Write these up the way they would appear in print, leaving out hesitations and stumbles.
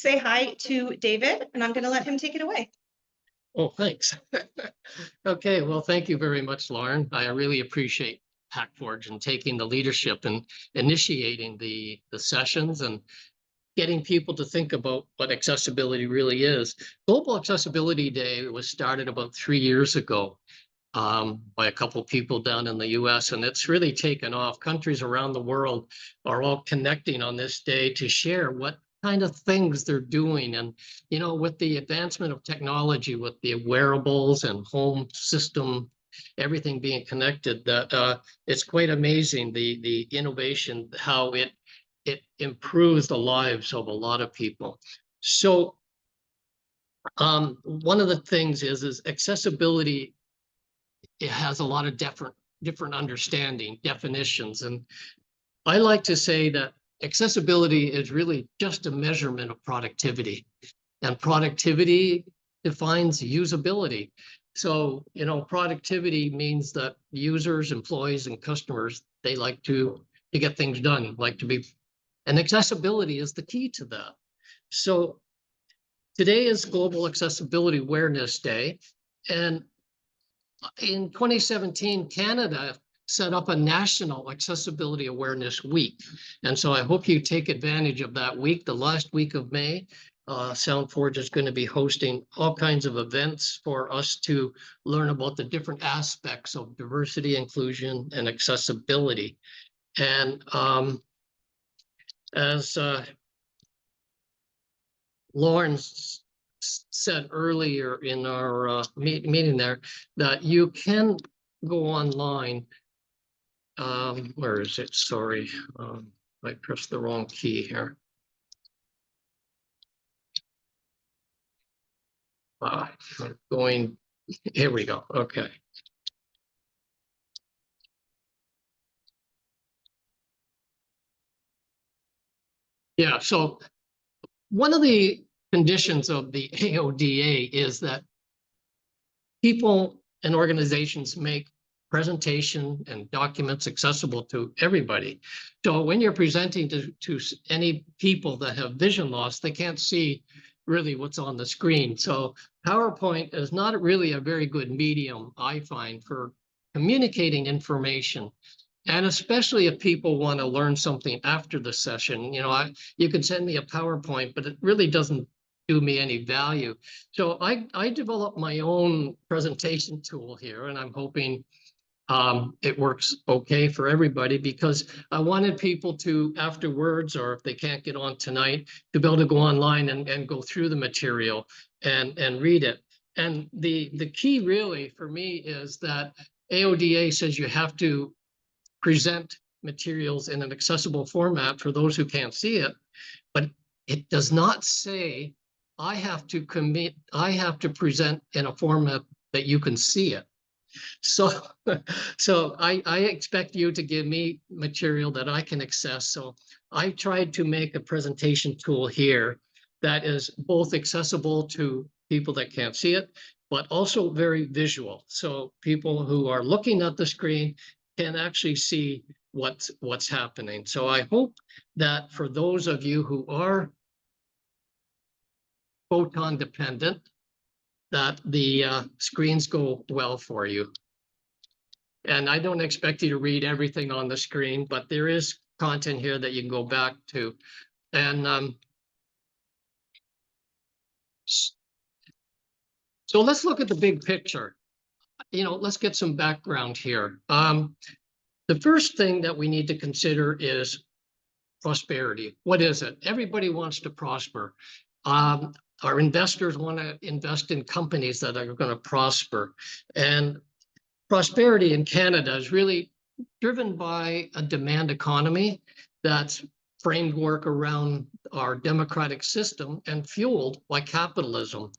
say hi to David, and I'm going to let him take it away. Oh, thanks. Okay, well, thank you very much, Lauren. I really appreciate Hackforge and taking the leadership and initiating the sessions and getting people to think about what accessibility really is. Global Accessibility Day was started about 3 years ago by a couple of people down in the US, and it's really taken off. Countries around the world are all connecting on this day to share what kind of things they're doing. And, you know, with the advancement of technology, with the wearables and home system, everything being connected, that it's quite amazing, the innovation, how it improves the lives of a lot of people. So one of the things is accessibility. It has a lot of different understanding definitions, and I like to say that accessibility is really just a measurement of productivity, and productivity defines usability. So, you know, productivity means that users, employees, and customers, they like to get things done, like to be, and accessibility is the key to that. So today is Global Accessibility Awareness Day, and in 2017, Canada set up a National Accessibility Awareness Week. And so I hope you take advantage of that week. The last week of May, Soundforge is going to be hosting all kinds of events for us to learn about the different aspects of diversity, inclusion, and accessibility. And as Lauren said earlier in our meeting there, that you can go online. Where is it? Sorry, I pressed the wrong key here. Going, here we go. Okay. Yeah, so one of the conditions of the AODA is that people and organizations make presentation and documents accessible to everybody. So when you're presenting to any people that have vision loss, they can't see really what's on the screen. So PowerPoint is not really a very good medium, I find, for communicating information. And especially if people want to learn something after the session, you know, you can send me a PowerPoint, but it really doesn't do me any value. So I developed my own presentation tool here, and I'm hoping it works okay for everybody, because I wanted people to afterwards, or if they can't get on tonight, to be able to go online and go through the material and read it. And the key really for me is that AODA says you have to present materials in an accessible format for those who can't see it, but it does not say I have to present in a format that you can see it. So, I expect you to give me material that I can access. So I tried to make a presentation tool here that is both accessible to people that can't see it, but also very visual. So people who are looking at the screen can actually see what's happening. So I hope that for those of you who are photon dependent, that the screens go well for you. And I don't expect you to read everything on the screen, but there is content here that you can go back to. And so let's look at the big picture. You know, let's get some background here. The first thing that we need to consider is prosperity. What is it? Everybody wants to prosper. Our investors want to invest in companies that are going to prosper. And prosperity in Canada is really driven by a demand economy that's framework around our democratic system and fueled by capitalism.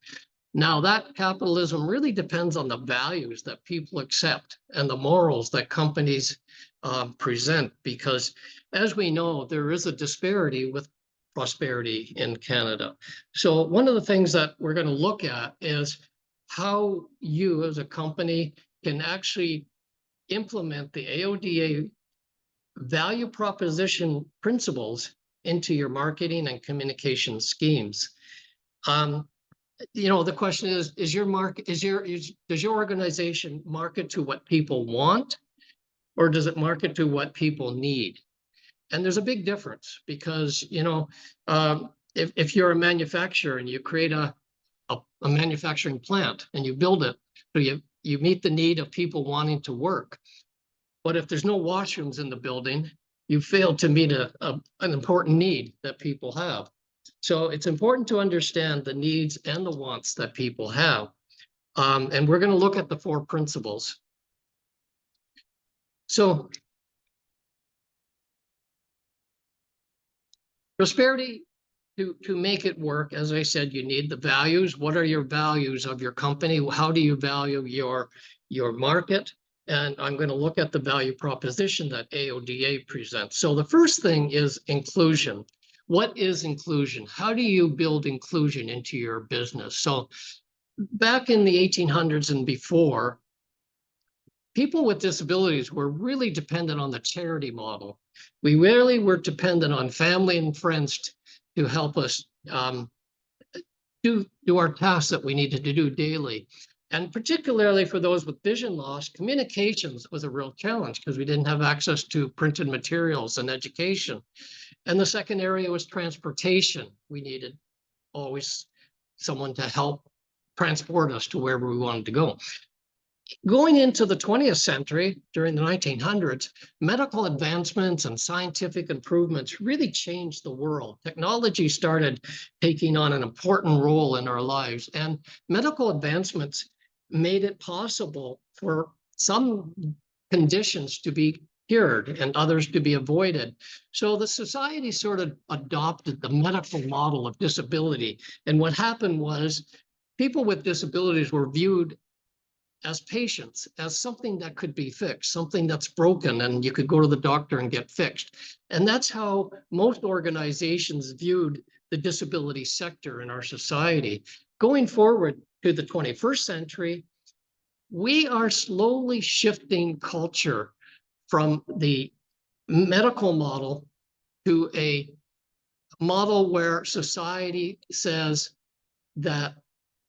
Now, that capitalism really depends on the values that people accept and the morals that companies present, because as we know, there is a disparity with prosperity in Canada. So one of the things that we're going to look at is how you as a company can actually implement the AODA value proposition principles into your marketing and communication schemes. You know, the question is does your organization market to what people want, or does it market to what people need? And there's a big difference because, you know, if you're a manufacturer and you create a manufacturing plant and you build it, so you meet the need of people wanting to work. But if there's no washrooms in the building, you fail to meet an important need that people have. So it's important to understand the needs and the wants that people have. And we're going to look at the 4 principles. So prosperity, to make it work, as I said, you need the values. What are your values of your company? How do you value your market? And I'm going to look at the value proposition that AODA presents. So the first thing is inclusion. What is inclusion? How do you build inclusion into your business? So back in the 1800s and before, people with disabilities were really dependent on the charity model. We really were dependent on family and friends to help us do our tasks that we needed to do daily. And particularly for those with vision loss, communications was a real challenge because we didn't have access to printed materials and education. And the second area was transportation. We needed always someone to help transport us to wherever we wanted to go. Going into the 20th century, during the 1900s, medical advancements and scientific improvements really changed the world. Technology started taking on an important role in our lives, and medical advancements made it possible for some conditions to be cured and others to be avoided. So the society sort of adopted the medical model of disability. And what happened was people with disabilities were viewed as patients, as something that could be fixed, something that's broken and you could go to the doctor and get fixed. And that's how most organizations viewed the disability sector in our society. Going forward to the 21st century, we are slowly shifting culture from the medical model to a model where society says that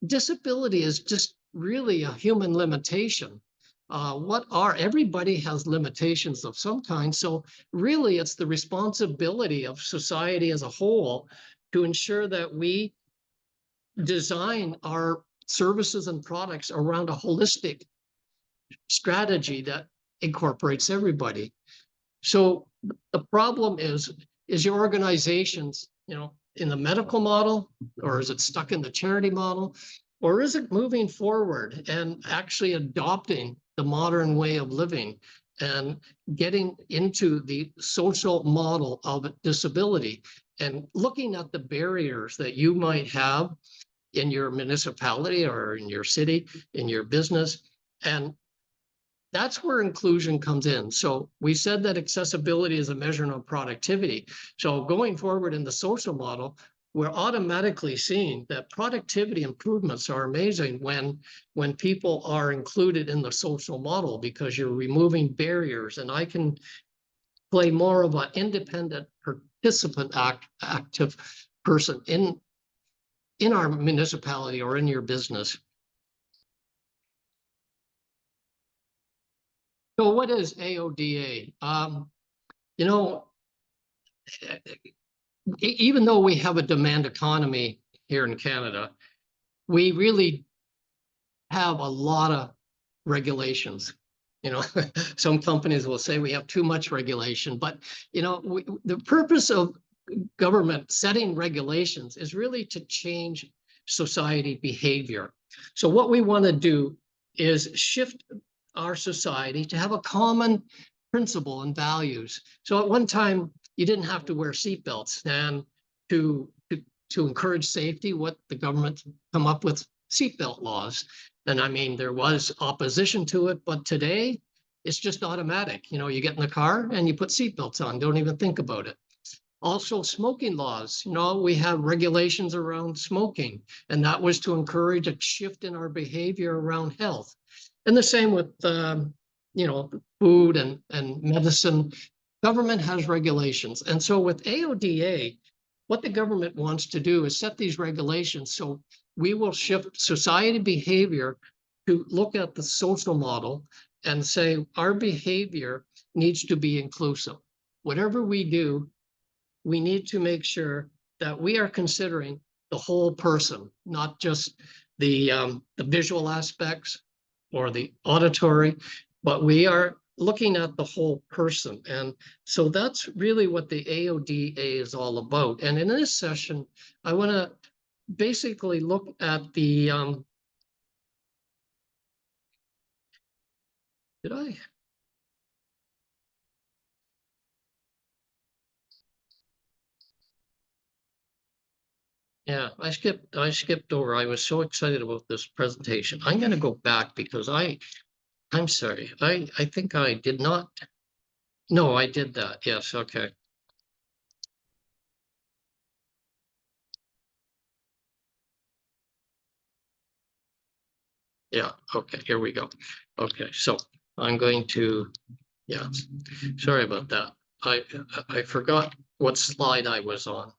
disability is just really a human limitation. Everybody has limitations of some kind. So really it's the responsibility of society as a whole to ensure that we design our services and products around a holistic strategy that incorporates everybody. So the problem is your organization's, you know, in the medical model, or is it stuck in the charity model? Or is it moving forward and actually adopting the modern way of living and getting into the social model of disability and looking at the barriers that you might have in your municipality or in your city, in your business? And that's where inclusion comes in. So we said that accessibility is a measure of productivity. So going forward in the social model, we're automatically seeing that productivity improvements are amazing when people are included in the social model, because you're removing barriers, and I can play more of an independent participant active person in our municipality or in your business. So what is AODA? You know, even though we have a demand economy here in Canada, we really have a lot of regulations. You know, some companies will say we have too much regulation, but you know, the purpose of government setting regulations is really to change society behavior. So what we want to do is shift our society to have a common principle and values. So at one time, you didn't have to wear seatbelts, and to encourage safety, what the government come up with seatbelt laws. And I mean, there was opposition to it, but today it's just automatic. You know, you get in the car and you put seatbelts on, don't even think about it. Also, smoking laws. You know, we have regulations around smoking, and that was to encourage a shift in our behavior around health. And the same with, you know, food and medicine. government has regulations. And so with AODA, what the government wants to do is set these regulations so we will shift society behavior to look at the social model and say our behavior needs to be inclusive. Whatever we do, we need to make sure that we are considering the whole person, not just the visual aspects or the auditory, but we are looking at the whole person. And so that's really what the AODA is all about. And in this session, I want to basically look at the, did I? Yeah, I skipped over. I was so excited about this presentation. I'm going to go back because I'm sorry. I think I did not. No, I did that. Yes. Okay. Yeah. Okay. Here we go. Okay. So I'm going to, yeah, sorry about that. I forgot what slide I was on.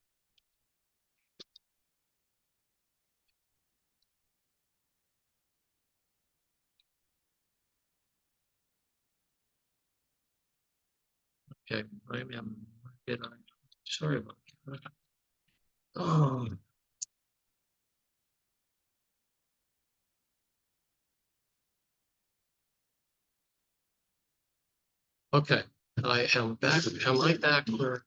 Okay. Did I? Sorry about that. Oh. Okay. I am back. Am I back where?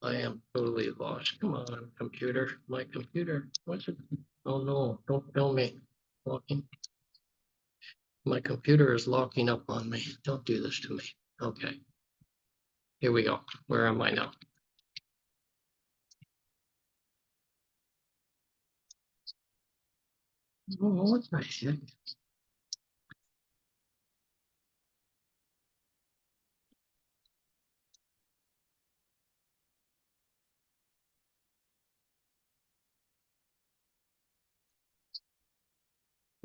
I am totally lost. Come on, computer. My computer. What's it? Oh no, don't tell me. Locking. My computer is locking up on me. Don't do this to me. Okay. Here we go. Where am I now? Oh, what the heck?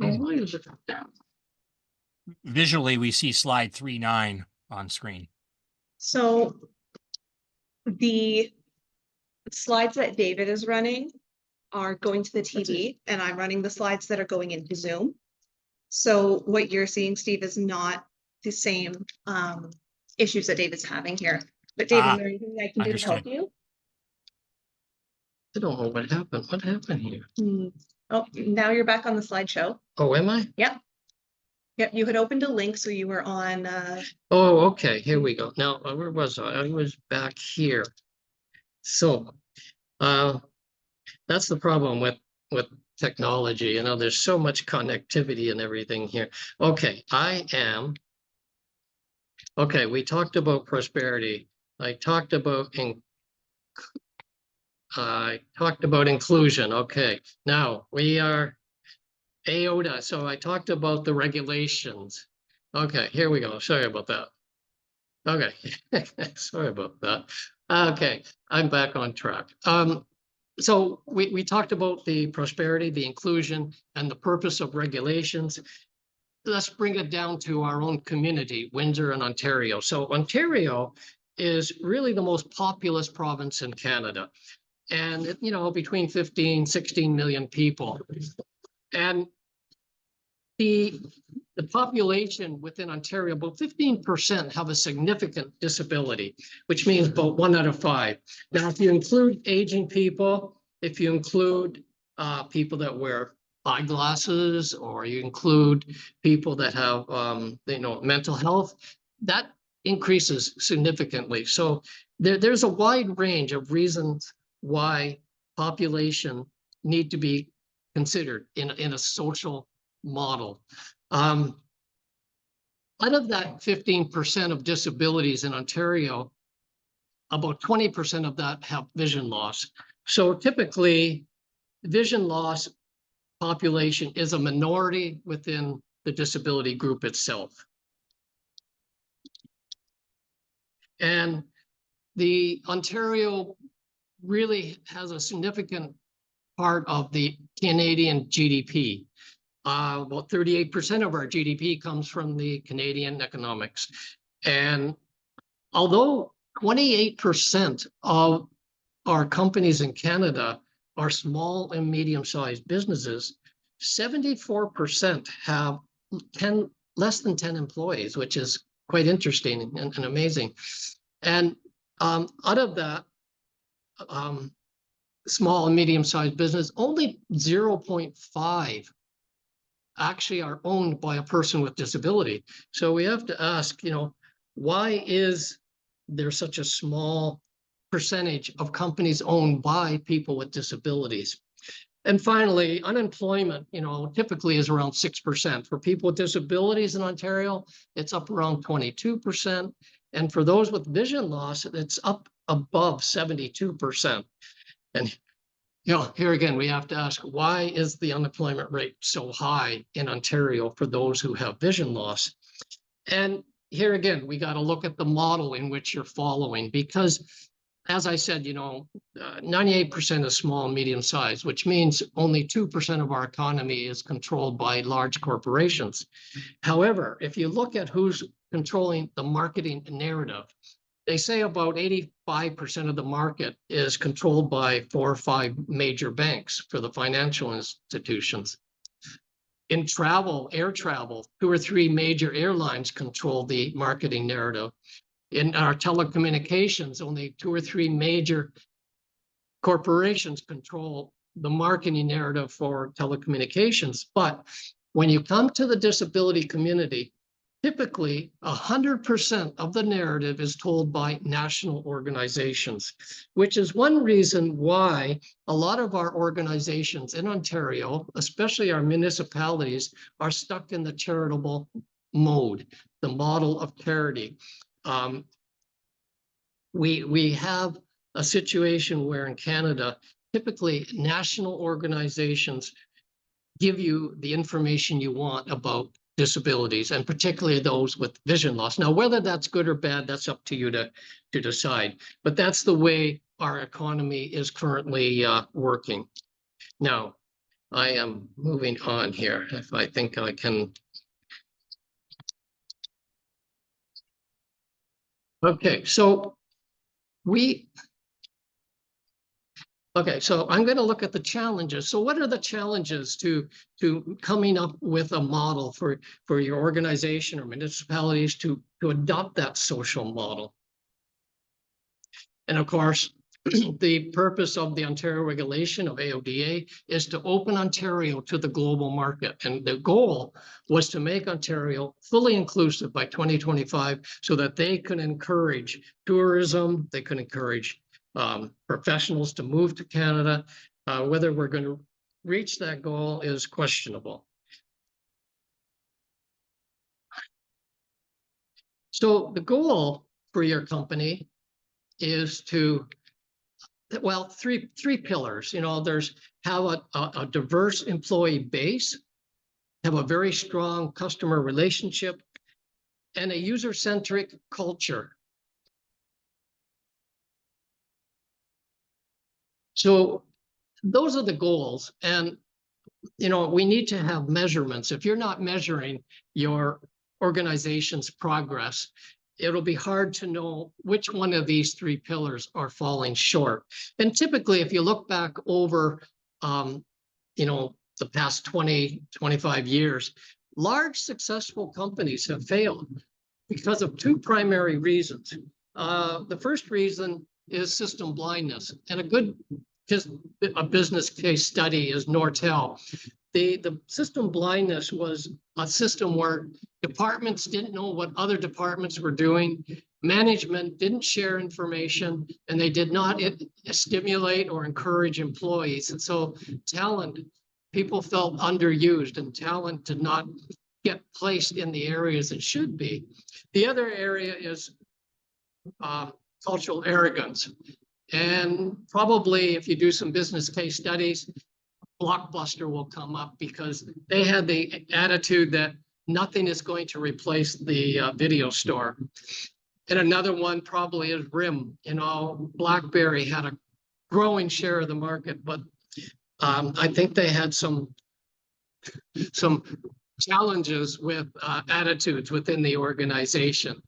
Oh, why is it down? Visually, we see slide 3.9 on screen. So the slides that David is running are going to the TV, and I'm running the slides that are going into Zoom. So what you're seeing, Steve, is not the same issues that David's having here. But David, is there anything I can do to help Understood. you? I don't know what happened. What happened here? Oh, now you're back on the slideshow. Oh, am I? Yep. Yep, you had opened a link, so you were on. Oh, okay. Here we go. Now, where was I? I was back here. So, that's the problem with technology. You know, there's so much connectivity and everything here. Okay, okay, we talked about prosperity. I talked about inclusion. Okay, now we are AODA. So I talked about the regulations. Okay, here we go. Sorry about that. Okay, sorry about that. Okay, I'm back on track. So we talked about the prosperity, the inclusion, and the purpose of regulations. Let's bring it down to our own community, Windsor and Ontario. So Ontario is really the most populous province in Canada. And, you know, between 15, 16 million people. And the population within Ontario, about 15% have a significant disability, which means about 1 out of 5. Now, if you include aging people, if you include people that wear eyeglasses, or you include people that have, you know, mental health, that increases significantly. So there's a wide range of reasons why population need to be considered in a social model. Out of that 15% of disabilities in Ontario, about 20% of that have vision loss. So typically, vision loss population is a minority within the disability group itself. And the Ontario really has a significant part of the Canadian GDP. About 38% of our GDP comes from the Canadian economics. And although 28% of our companies in Canada are small and medium-sized businesses, 74% have less than 10 employees, which is quite interesting and amazing. And out of that small and medium-sized business, only 0.5 actually are owned by a person with disability. So we have to ask, why is there such a small percentage of companies owned by people with disabilities? And finally, unemployment, typically is around 6%. For people with disabilities in Ontario, it's up around 22%. And for those with vision loss, it's up above 72%. And here again, we have to ask, why is the unemployment rate so high in Ontario for those who have vision loss? And here again, we got to look at the model in which you're following, because as I said, 98% is small and medium size, which means only 2% of our economy is controlled by large corporations. However, if you look at who's controlling the marketing narrative, they say about 85% of the market is controlled by 4 or 5 major banks for the financial institutions. In travel, air travel, 2 or 3 major airlines control the marketing narrative. In our telecommunications, only 2 or 3 major corporations control the marketing narrative for telecommunications. But when you come to the disability community, typically 100% of the narrative is told by national organizations, which is one reason why a lot of our organizations in Ontario, especially our municipalities, are stuck in the charitable mode, the model of charity. We have a situation where in Canada, typically national organizations give you the information you want about disabilities, and particularly those with vision loss. Now, whether that's good or bad, that's up to you to decide. But that's the way our economy is currently working. Now, I am moving on here, if I think I can. Okay, so I'm going to look at the challenges. So what are the challenges to coming up with a model for your organization or municipalities to adopt that social model? And of course, the purpose of the Ontario regulation of AODA is to open Ontario to the global market. And the goal was to make Ontario fully inclusive by 2025 so that they can encourage tourism, they can encourage professionals to move to Canada. Whether we're going to reach that goal is questionable. So the goal for your company is to, well, three pillars. There's have a diverse employee base, have a very strong customer relationship, and a user-centric culture. So those are the goals. And, we need to have measurements. If you're not measuring your organization's progress, it'll be hard to know which one of these 3 pillars are falling short. And typically, if you look back over, the past 20, 25 years, large successful companies have failed because of 2 primary reasons. The first reason is system blindness. And a business case study is Nortel. The system blindness was a system where departments didn't know what other departments were doing. Management didn't share information, and they did not stimulate or encourage employees. And so people felt underused, and talent did not get placed in the areas it should be. The other area is cultural arrogance. And probably if you do some business case studies, Blockbuster will come up because they had the attitude that nothing is going to replace the video store. And another one probably is RIM. BlackBerry had a growing share of the market, but I think they had some challenges with attitudes within the organization.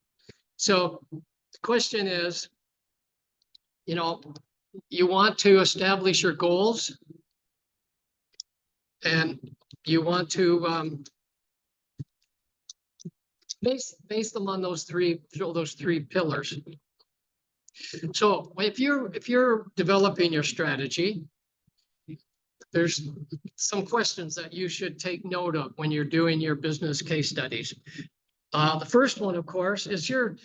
So the question is, you want to establish your goals, and you want to base them on those three pillars. So if you're developing your strategy, there's some questions that you should take note of when you're doing your business case studies. The first one, of course, is your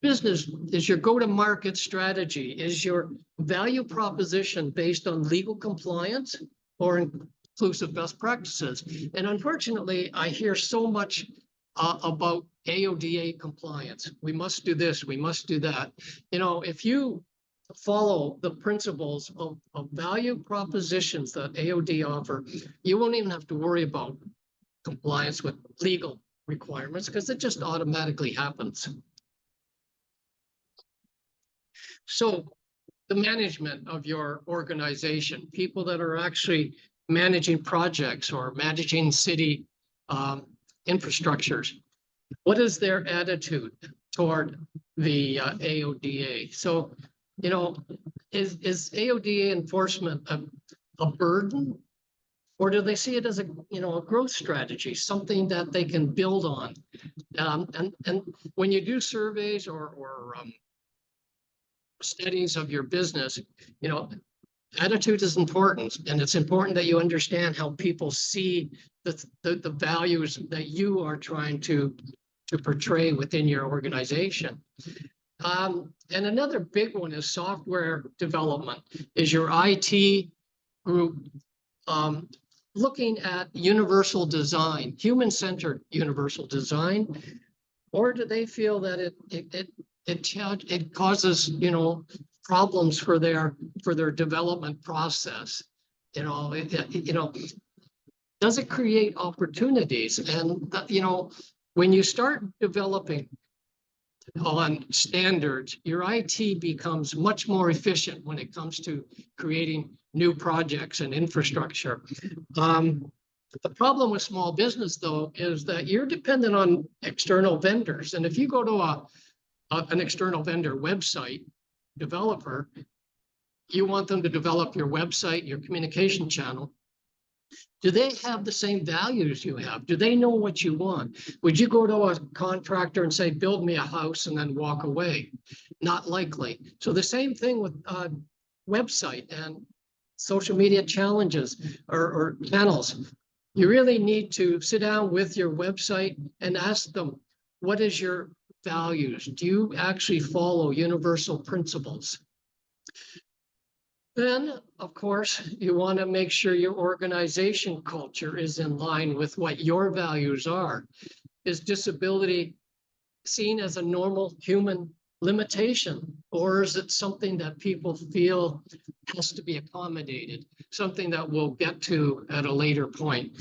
go-to-market strategy. Is your value proposition based on legal compliance or inclusive best practices? And unfortunately, I hear so much about AODA compliance. We must do this, we must do that. If you follow the principles of value propositions that AOD offer, you won't even have to worry about compliance with legal requirements because it just automatically happens. So the management of your organization, people that are actually managing projects or managing city infrastructures, what is their attitude toward the AODA? So, is AODA enforcement a burden, or do they see it as a growth strategy, something that they can build on? And when you do surveys or studies of your business, attitude is important, and it's important that you understand how people see the values that you are trying to portray within your organization. And another big one is software development. Is your IT group looking at universal design, human-centered universal design, or do they feel that it causes problems for their development process? Does it create opportunities? And when you start developing on standards, your IT becomes much more efficient when it comes to creating new projects and infrastructure. The problem with small business, though, is that you're dependent on external vendors. And if you go to an external vendor website developer, you want them to develop your website, your communication channel. Do they have the same values you have? Do they know what you want? Would you go to a contractor and say, build me a house and then walk away? Not likely. So the same thing with website and social media challenges or channels. You really need to sit down with your website and ask them, what is your values? Do you actually follow universal principles? Then, of course, you want to make sure your organization culture is in line with what your values are. Is disability seen as a normal human limitation, or is it something that people feel has to be accommodated, something that we'll get to at a later point?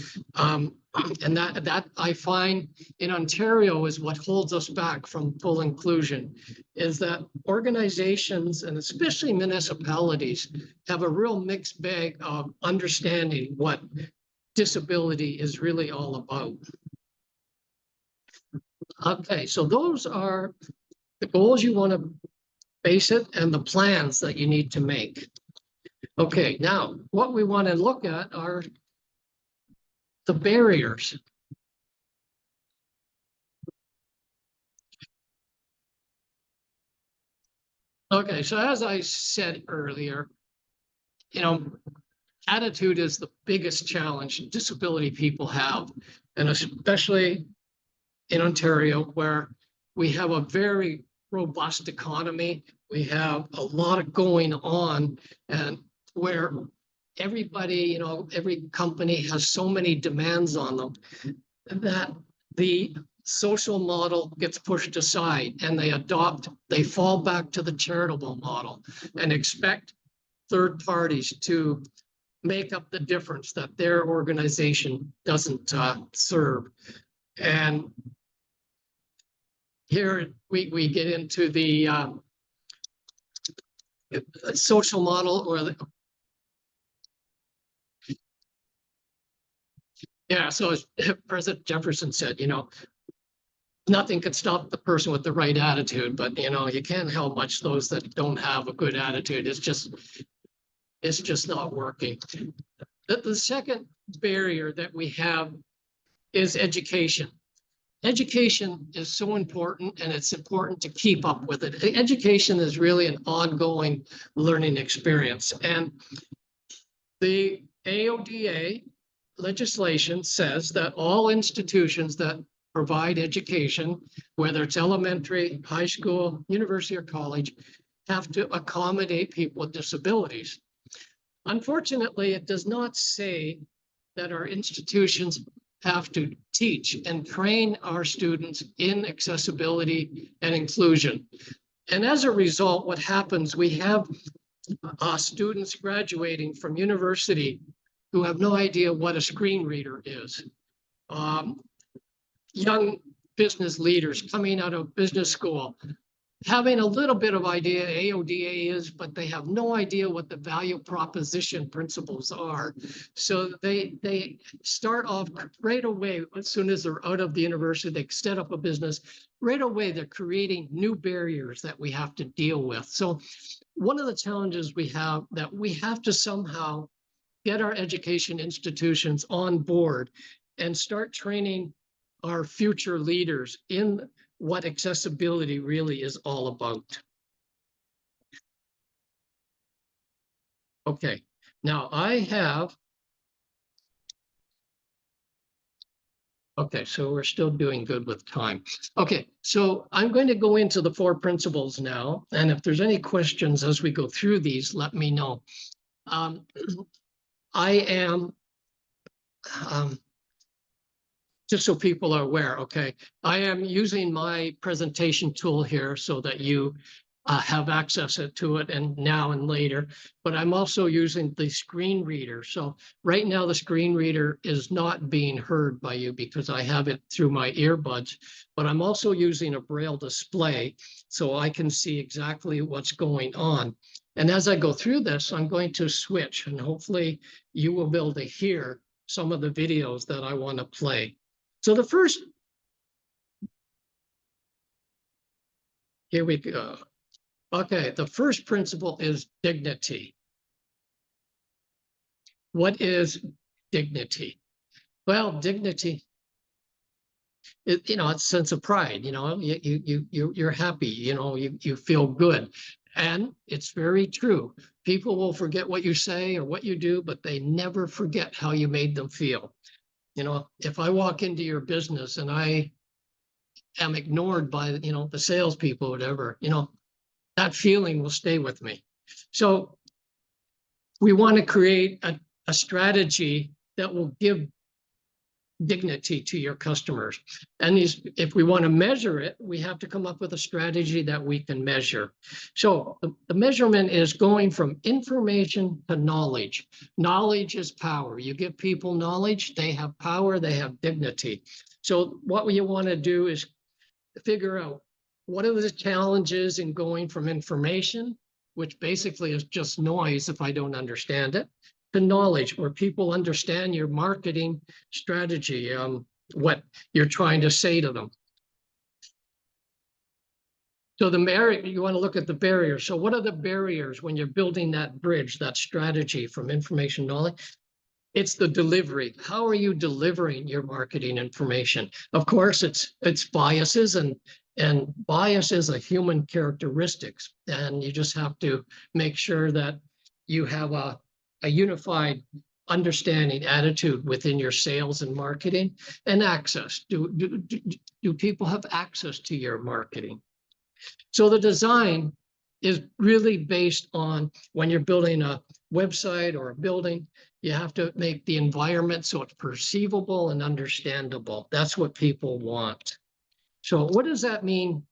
And that I find in Ontario is what holds us back from full inclusion, is that organizations and especially municipalities have a real mixed bag of understanding what disability is really all about. Okay, so those are the goals you want to base it and the plans that you need to make. Okay, now what we want to look at are the barriers. Okay, so as I said earlier, attitude is the biggest challenge disability people have, and especially in Ontario, where we have a very robust economy. We have a lot going on, and where everybody, every company has so many demands on them that the social model gets pushed aside and they fall back to the charitable model and expect third parties to make up the difference that their organization doesn't serve. And here we get into the social model or yeah, so as President Jefferson said, nothing can stop the person with the right attitude, but you can't help much those that don't have a good attitude. It's just not working. The second barrier that we have is education. Education is so important, and it's important to keep up with it. Education is really an ongoing learning experience. And the AODA legislation says that all institutions that provide education, whether it's elementary, high school, university, or college, have to accommodate people with disabilities. Unfortunately, it does not say that our institutions have to teach and train our students in accessibility and inclusion. And as a result, what happens, we have students graduating from university who have no idea what a screen reader is. Young business leaders coming out of business school, having a little bit of idea AODA is, but they have no idea what the value proposition principles are. So they start off right away, as soon as they're out of the university, they set up a business. Right away, they're creating new barriers that we have to deal with. So one of the challenges we have that we have to somehow get our education institutions on board and start training our future leaders in what accessibility really is all about. Okay, now okay, so we're still doing good with time. Okay, so I'm going to go into the 4 principles now, and if there's any questions as we go through these, let me know. I am, just so people are aware, okay, I am using my presentation tool here so that you have access to it and now and later, but I'm also using the screen reader. So right now the screen reader is not being heard by you because I have it through my earbuds, but I'm also using a Braille display so I can see exactly what's going on. And as I go through this, I'm going to switch and hopefully you will be able to hear some of the videos that I want to play. So the first, here we go. Okay, the first principle is dignity. What is dignity? Well, dignity, it's a sense of pride. You're happy. You feel good, and it's very true. People will forget what you say or what you do, but they never forget how you made them feel. If I walk into your business and I am ignored by the salespeople, whatever, that feeling will stay with me. So we want to create a strategy that will give dignity to your customers. And if we want to measure it, we have to come up with a strategy that we can measure. So the measurement is going from information to knowledge. Knowledge is power. You give people knowledge, they have power, they have dignity. So what you want to do is figure out what are the challenges in going from information, which basically is just noise if I don't understand it, to knowledge, where people understand your marketing strategy, what you're trying to say to them. So you want to look at the barriers. So what are the barriers when you're building that bridge, that strategy from information knowledge? It's the delivery. How are you delivering your marketing information? Of course, it's biases, and bias is a human characteristics, and you just have to make sure that you have a unified understanding attitude within your sales and marketing. And access. Do people have access to your marketing? So the design is really based on when you're building a website or a building, you have to make the environment so it's perceivable and understandable. That's what people want. So what does that mean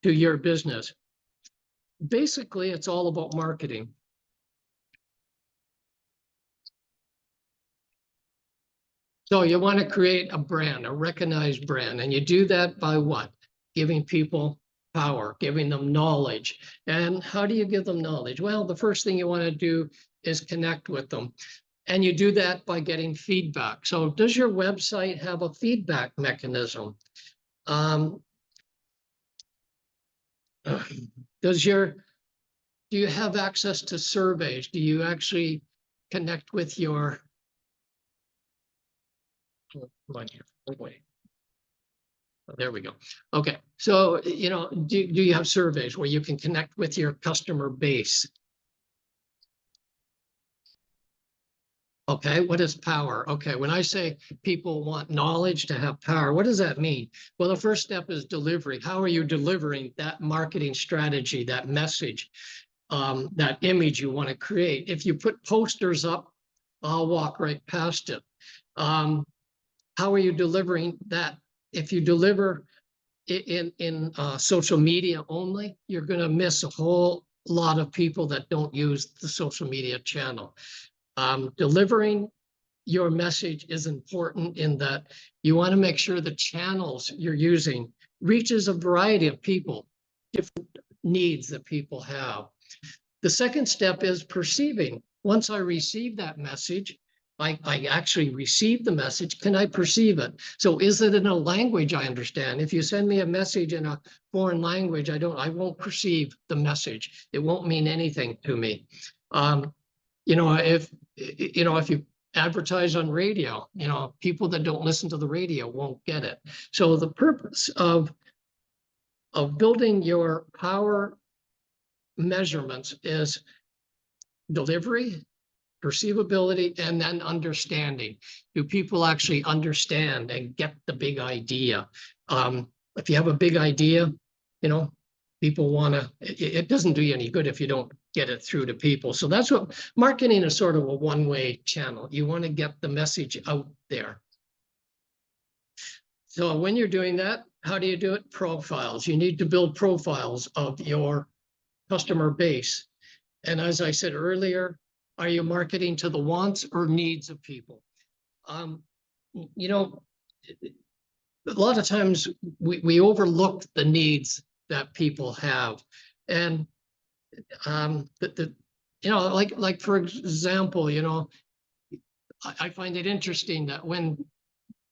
to your business? Basically, it's all about marketing. So you want to create a brand, a recognized brand, and you do that by what? Giving people power, giving them knowledge. And how do you give them knowledge? Well, the first thing you want to do is connect with them. And you do that by getting feedback. So does your website have a feedback mechanism? Do you have access to surveys? Do you actually connect with your there we go. Okay, so do you have surveys where you can connect with your customer base? Okay, what is power? Okay, when I say people want knowledge to have power, what does that mean? Well, the first step is delivery. How are you delivering that marketing strategy, that message, that image you want to create? If you put posters up, I'll walk right past it. How are you delivering that? If you deliver in social media only, you're going to miss a whole lot of people that don't use the social media channel. Delivering your message is important in that you want to make sure the channels you're using reaches a variety of people, different needs that people have. The second step is perceiving. Once I receive that message, I actually receive the message. Can I perceive it? So is it in a language I understand? If you send me a message in a foreign language, I won't perceive the message. It won't mean anything to me. If you advertise on radio, people that don't listen to the radio won't get it. So the purpose of building your power measurements is delivery, perceivability, and then understanding. Do people actually understand and get the big idea? If you have a big idea, people want to, it doesn't do you any good if you don't get it through to people. So that's what marketing is, sort of a one-way channel. You want to get the message out there. So when you're doing that, how do you do it? Profiles. You need to build profiles of your customer base. And as I said earlier, are you marketing to the wants or needs of people? A lot of times we overlook the needs that people have. And like for example, I find it interesting that when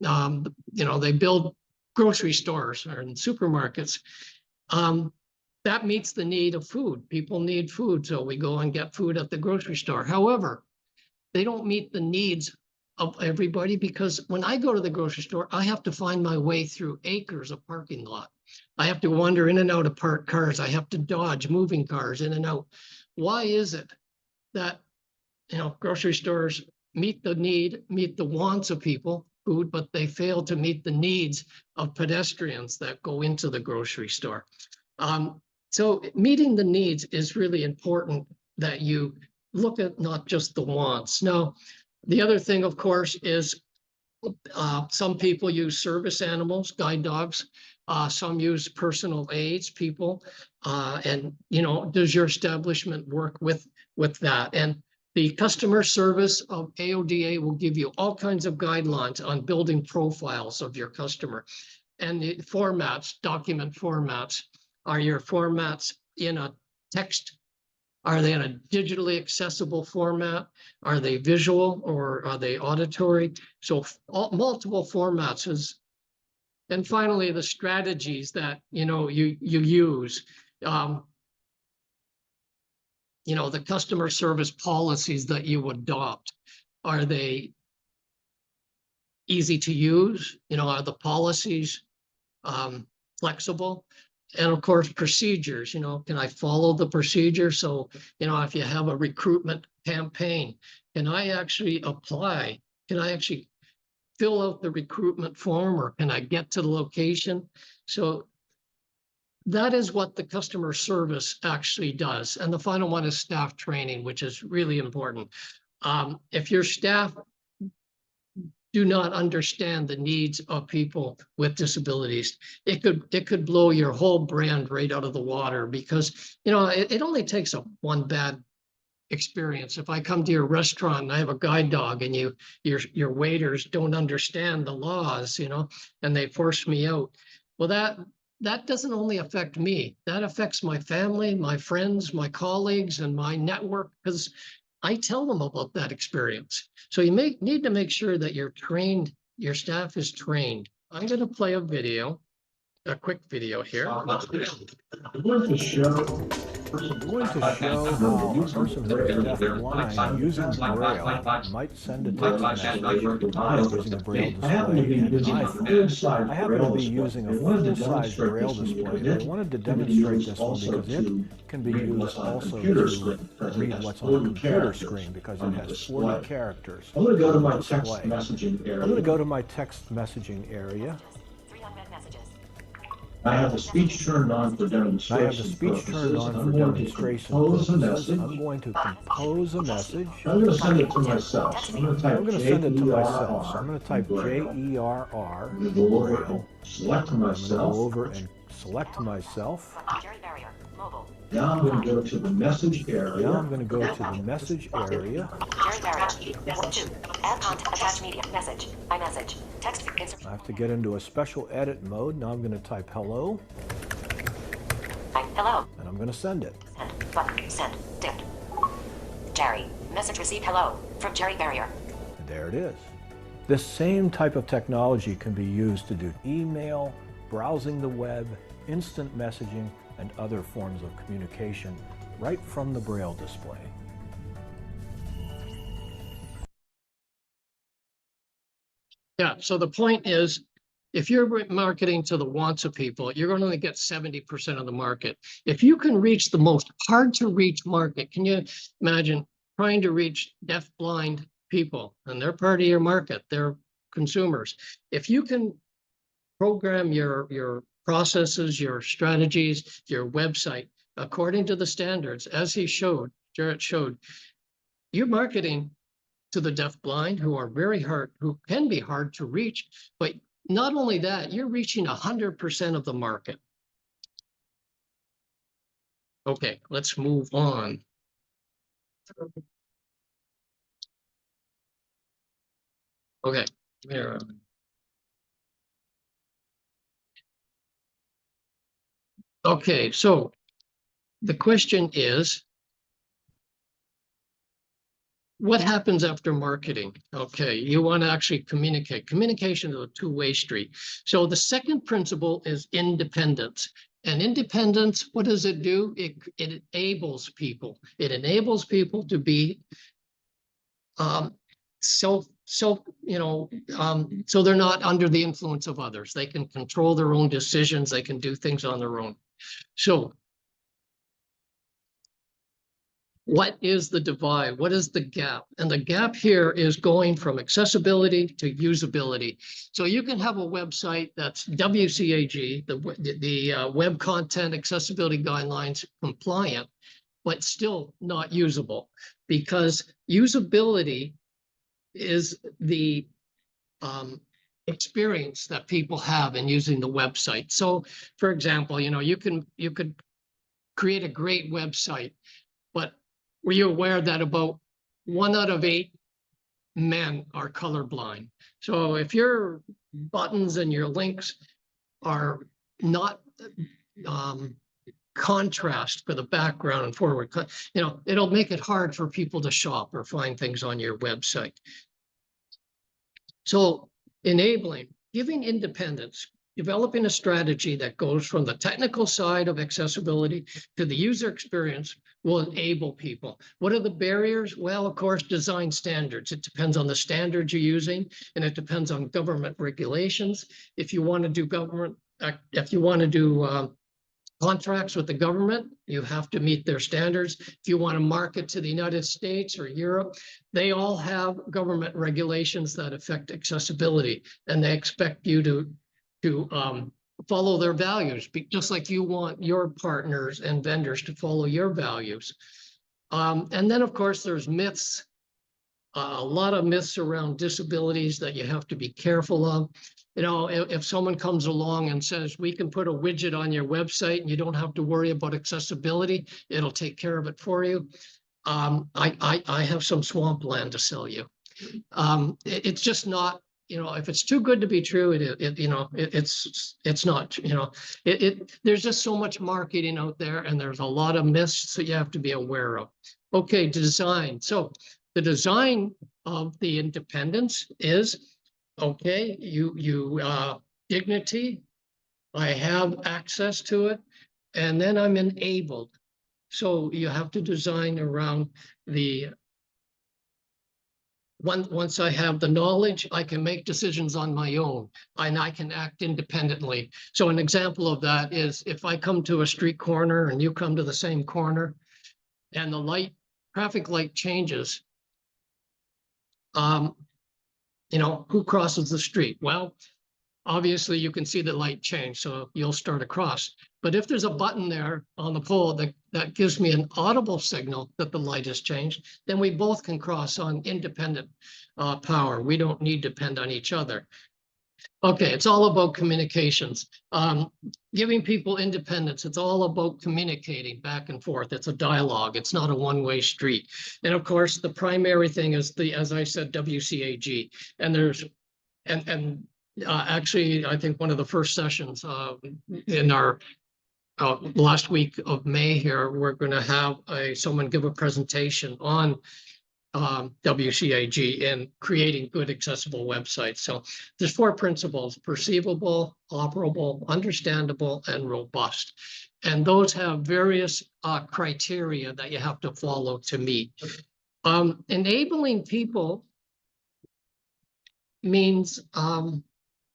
they build grocery stores or in supermarkets, that meets the need of food. People need food, so we go and get food at the grocery store. However, they don't meet the needs of everybody, because when I go to the grocery store, I have to find my way through acres of parking lot. I have to wander in and out of parked cars. I have to dodge moving cars in and out. Why is it that grocery stores meet the wants of people, food, but they fail to meet the needs of pedestrians that go into the grocery store? So meeting the needs is really important, that you look at not just the wants. Now, the other thing, of course, is some people use service animals, guide dogs. Some use personal aids, people. And does your establishment work with that? And the customer service of AODA will give you all kinds of guidelines on building profiles of your customer. And the formats, document formats. Are your formats in a text? Are they in a digitally accessible format? Are they visual or are they auditory? So multiple formats is. And finally, the strategies that you use. The customer service policies that you adopt. Are they easy to use? Are the policies flexible? And of course, procedures, can I follow the procedure? So, if you have a recruitment campaign, can I actually apply? Can I actually fill out the recruitment form, or can I get to the location? So that is what the customer service actually does. And the final one is staff training, which is really important. If your staff do not understand the needs of people with disabilities, it could blow your whole brand right out of the water, because it only takes one bad experience. If I come to your restaurant and I have a guide dog and your waiters don't understand the laws, and they force me out, well, that doesn't only affect me, that affects my family, my friends, my colleagues, and my network, because I tell them about that experience. So you need to make sure that you're trained, your staff is trained. I'm going to play a video, a quick video here. I'm going to show how a person who is deafblind using Braille might send a text message using a Braille display and an iPhone. I happen to be using a full-size Braille display, but I wanted to demonstrate this one because it can be used also to read what's on the computer screen because it has 40 characters. I'm going to go to my text messaging area. I'm going to go to my text messaging area. I have the speech turned on for demonstration. I have the speech turned on for demonstration purposes. I'm going to compose a message. I'm going to send it to myself. I'm going to type myself. So I'm going to type J-E-R-R. I'm going to go over and select myself. I'm going to go over and select myself. Now I'm going to go to the message area. Now I'm going to go to the message area. I have to get into a special edit mode. Now I'm going to type hello. Hello. And I'm going to send it. Send. Button. Send. Dimmed. Jerry. Message received. Hello. From Jerry Barrier. And there it is. This same type of technology can be used to do email, browsing the web, instant messaging, and other forms of communication right from the Braille display. Yeah, so the point is, if you're marketing to the wants of people, you're going to only get 70% of the market. If you can reach the most hard to reach market, can you imagine trying to reach deaf blind people, and they're part of your market, they're consumers. If you can program your processes, your strategies, your website according to the standards, as Jarrett showed, you're marketing to the deaf blind who can be hard to reach, but not only that, you're reaching 100% of the market. Okay, let's move on. Okay, here. Okay, so the question is, what happens after marketing? Okay, you want to actually communicate. Communication is a two-way street. So the second principle is independence. And independence, what does it do? It enables people. It enables people to be so they're not under the influence of others. They can control their own decisions. They can do things on their own. So what is the divide? What is the gap? And the gap here is going from accessibility to usability. So you can have a website that's WCAG, the Web Content Accessibility Guidelines compliant, but still not usable, because usability is the experience that people have in using the website. So, for example, you could create a great website, but were you aware that about 1 out of 8 men are colorblind? So if your buttons and your links are not contrast for the background and forward, it'll make it hard for people to shop or find things on your website. So enabling, giving independence, developing a strategy that goes from the technical side of accessibility to the user experience will enable people. What are the barriers? Well, of course, design standards. It depends on the standards you're using, and it depends on government regulations. If you want to do contracts with the government, you have to meet their standards. If you want to market to the United States or Europe, they all have government regulations that affect accessibility, and they expect you to follow their values, just like you want your partners and vendors to follow your values. And then, of course, there's myths, a lot of myths around disabilities that you have to be careful of. If someone comes along and says, we can put a widget on your website and you don't have to worry about accessibility, it'll take care of it for you. I have some swampland to sell you. It's just not if it's too good to be true, it's not, there's just so much marketing out there, and there's a lot of myths that you have to be aware of. Okay, design. So the design of the independence is, okay, dignity, I have access to it, and then I'm enabled. So you have to design around the once I have the knowledge, I can make decisions on my own, and I can act independently. So an example of that is if I come to a street corner and you come to the same corner, and the traffic light changes, who crosses the street? Well, obviously you can see the light change, so you'll start across. But if there's a button there on the pole that gives me an audible signal that the light has changed, then we both can cross on independent power. We don't need to depend on each other. Okay, it's all about communications. Giving people independence, it's all about communicating back and forth. It's a dialogue. It's not a one-way street. And of course, the primary thing is as I said, WCAG. And actually, I think one of the first sessions in our last week of May here, we're going to have someone give a presentation on WCAG and creating good accessible websites. So there's 4 principles: perceivable, operable, understandable, and robust. And those have various criteria that you have to follow to meet. Enabling people means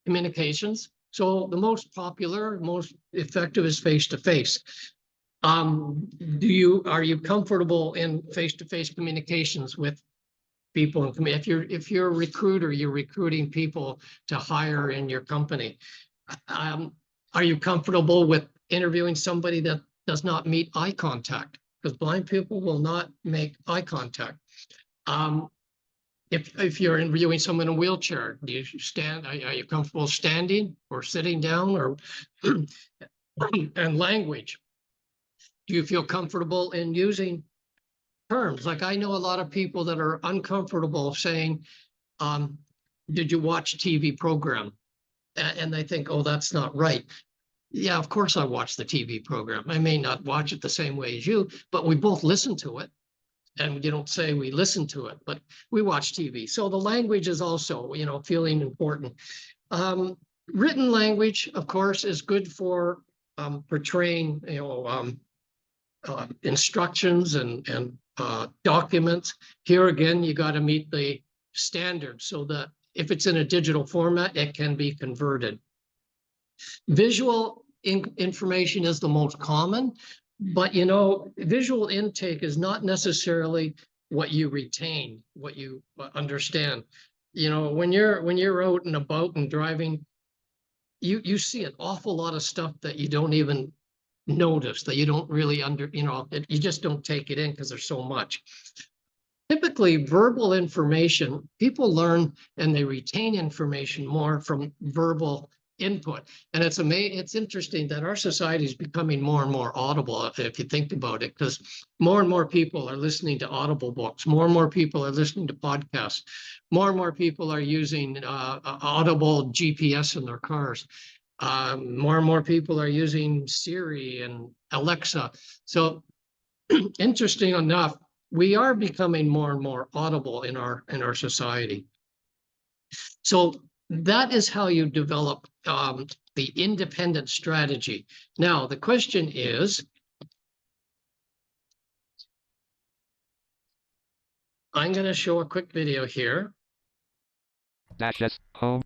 communications. So the most popular, most effective is face-to-face. Are you comfortable in face-to-face communications with people? If you're a recruiter, you're recruiting people to hire in your company. Are you comfortable with interviewing somebody that does not meet eye contact? Because blind people will not make eye contact. If you're interviewing someone in a wheelchair, do you stand? Are you comfortable standing or sitting down? Or and language. Do you feel comfortable in using terms? Like I know a lot of people that are uncomfortable saying, did you watch TV program? And they think, oh, that's not right. Yeah, of course I watch the TV program. I may not watch it the same way as you, but we both listen to it. And you don't say we listen to it, but we watch TV. So the language is also, feeling important. Written language, of course, is good for portraying, instructions and documents. Here again, you got to meet the standards so that if it's in a digital format, it can be converted. Visual information is the most common, but visual intake is not necessarily what you retain, what you understand. When you're out and about and driving, you see an awful lot of stuff that you don't even notice, that you don't really you just don't take it in because there's so much. Typically, verbal information, people learn and they retain information more from verbal input. And it's interesting that our society is becoming more and more audible, if you think about it, because more and more people are listening to audible books, more and more people are listening to podcasts, more and more people are using audible GPS in their cars. More and more people are using Siri and Alexa. So interesting enough, we are becoming more and more audible in our society. So that is how you develop the independent strategy. Now, the question is, I'm going to show a quick video here. -S home.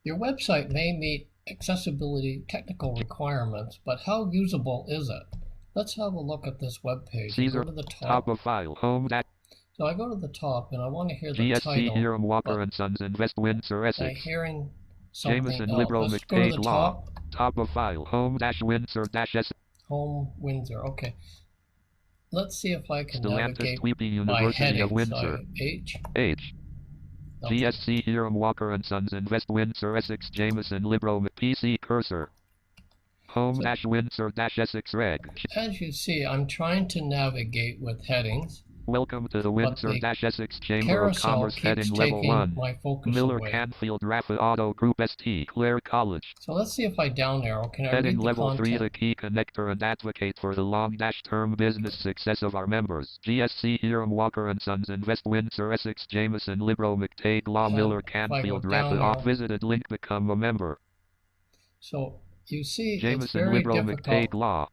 Your website may meet accessibility technical requirements, but how usable is it? Let's have a look at this web page. Caesar, Go to the top. top of file, home. So I go to the top and I want to hear the GSC title. Hiram Walker and Sons in West Windsor, By Essex. hearing something Jameson else. Liberal Let's go to McCabe the Law. top. Top of file, home-Windsor-S. Home Windsor. Okay. Let's see if I can Stellantis navigate Tweepy by University heading. of Windsor. H. Okay. GSC Hiram Walker and Sons in West Windsor, Essex. Jameson Liberal PC cursor. Home-Windsor-Essex reg. As you see, I'm trying to navigate with headings. Welcome to the Windsor-Essex Chamber of carousel Commerce keeps heading level taking 1. my focus Miller away. Canfield Rafa Auto Group ST Clare College. So let's see if I down arrow. Can I Heading read the level 3, the content? key connector and advocate for the long-term business success of our members. GSC Hiram Walker and Sons Invest Windsor Essex Jameson Libro McTague Law And Miller if I go Canfield down Rafa arrow. Auto visited link become a member. So you see, it's Jameson very Libro difficult McTague Law.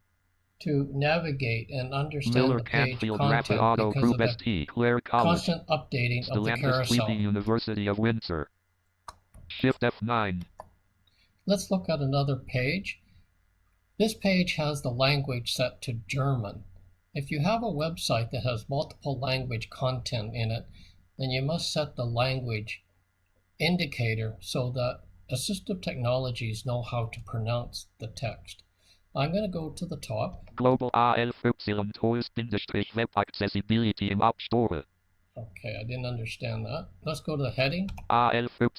to navigate and understand Miller the page Canfield Rafa content Auto because Group of the ST Clare College. constant updating of the Stellantis carousel. Tweedy University of Windsor. Shift F9. Let's look at another page. This page has the language set to German. If you have a website that has multiple language content in it, then you must set the language indicator so that assistive technologies know how to pronounce the text. I'm going to go to the top. Global AL-Web Accessibility im App Store. Okay, I didn't understand that. Let's go to the heading. AL-Web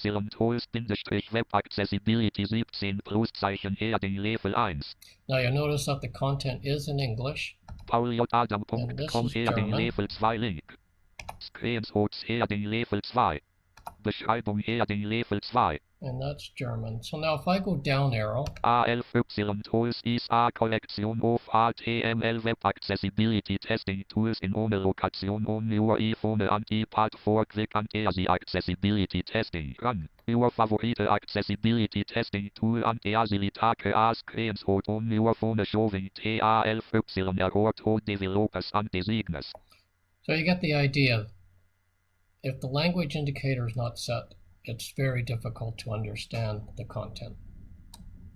Accessibility 17 Pluszeichen Heading Level 1. Now you'll notice that the content is in English. pauljadam.com Heading German. Level 2 Link. Screenshots Heading Level 2. Beschreibung Heading Level 2. And that's German. So now if I go down arrow, ALY Tools is a collection of HTML Web Accessibility Testing Tools in ohne Lokation on your iPhone and iPad for Click and Easy Accessibility Testing. Run your favorite accessibility testing tool and easily take a screenshot on your phone showing TALY error to developers and designers. so you get the idea. If the language indicator is not set, it's very difficult to understand the content.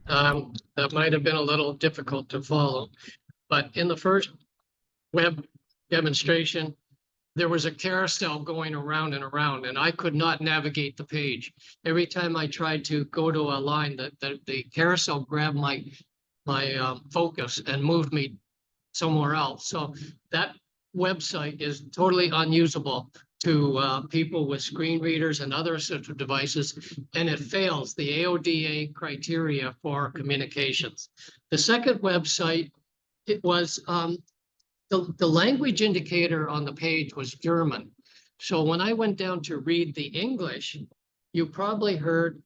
That might have been a little difficult to follow, but in the first web demonstration, there was a carousel going around and around, and I could not navigate the page. Every time I tried to go to a line, the carousel grabbed my focus and moved me somewhere else. So that website is totally unusable to people with screen readers and other assistive devices, and it fails the AODA criteria for communications. The second website, it was the language indicator on the page was German. So when I went down to read the English, you probably heard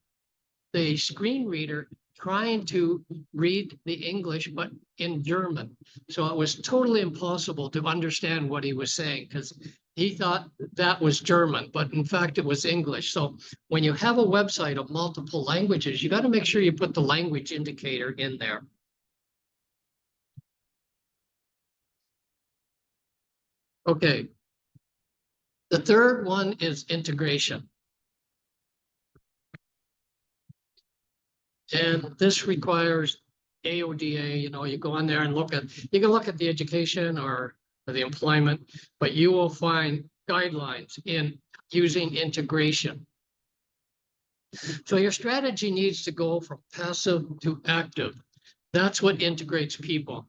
the screen reader trying to read the English, but in German. So it was totally impossible to understand what he was saying because he thought that was German, but in fact it was English. So when you have a website of multiple languages, you got to make sure you put the language indicator in there. Okay. The third one is integration. And this requires AODA, you go on there and you can look at the education or the employment, but you will find guidelines in using integration. So your strategy needs to go from passive to active. That's what integrates people.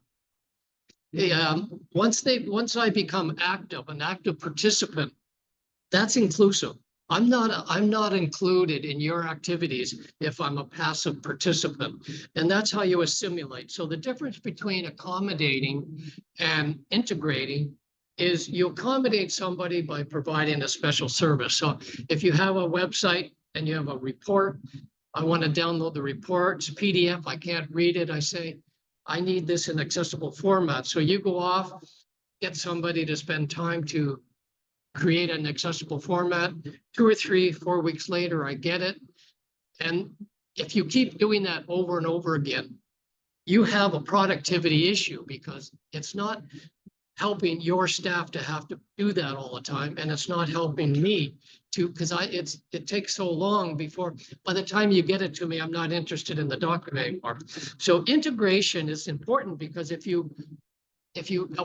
Once I become an active participant, that's inclusive. I'm not included in your activities if I'm a passive participant, and that's how you assimilate. So the difference between accommodating and integrating is you accommodate somebody by providing a special service. So if you have a website and you have a report, I want to download the report, it's PDF, I can't read it, I say, I need this in accessible format. So you go off, get somebody to spend time to create an accessible format. 2 or 3, 4 weeks later, I get it. And if you keep doing that over and over again, you have a productivity issue because it's not helping your staff to have to do that all the time. And it's not helping me to, because it takes so long before, by the time you get it to me, I'm not interested in the document anymore. So integration is important because if you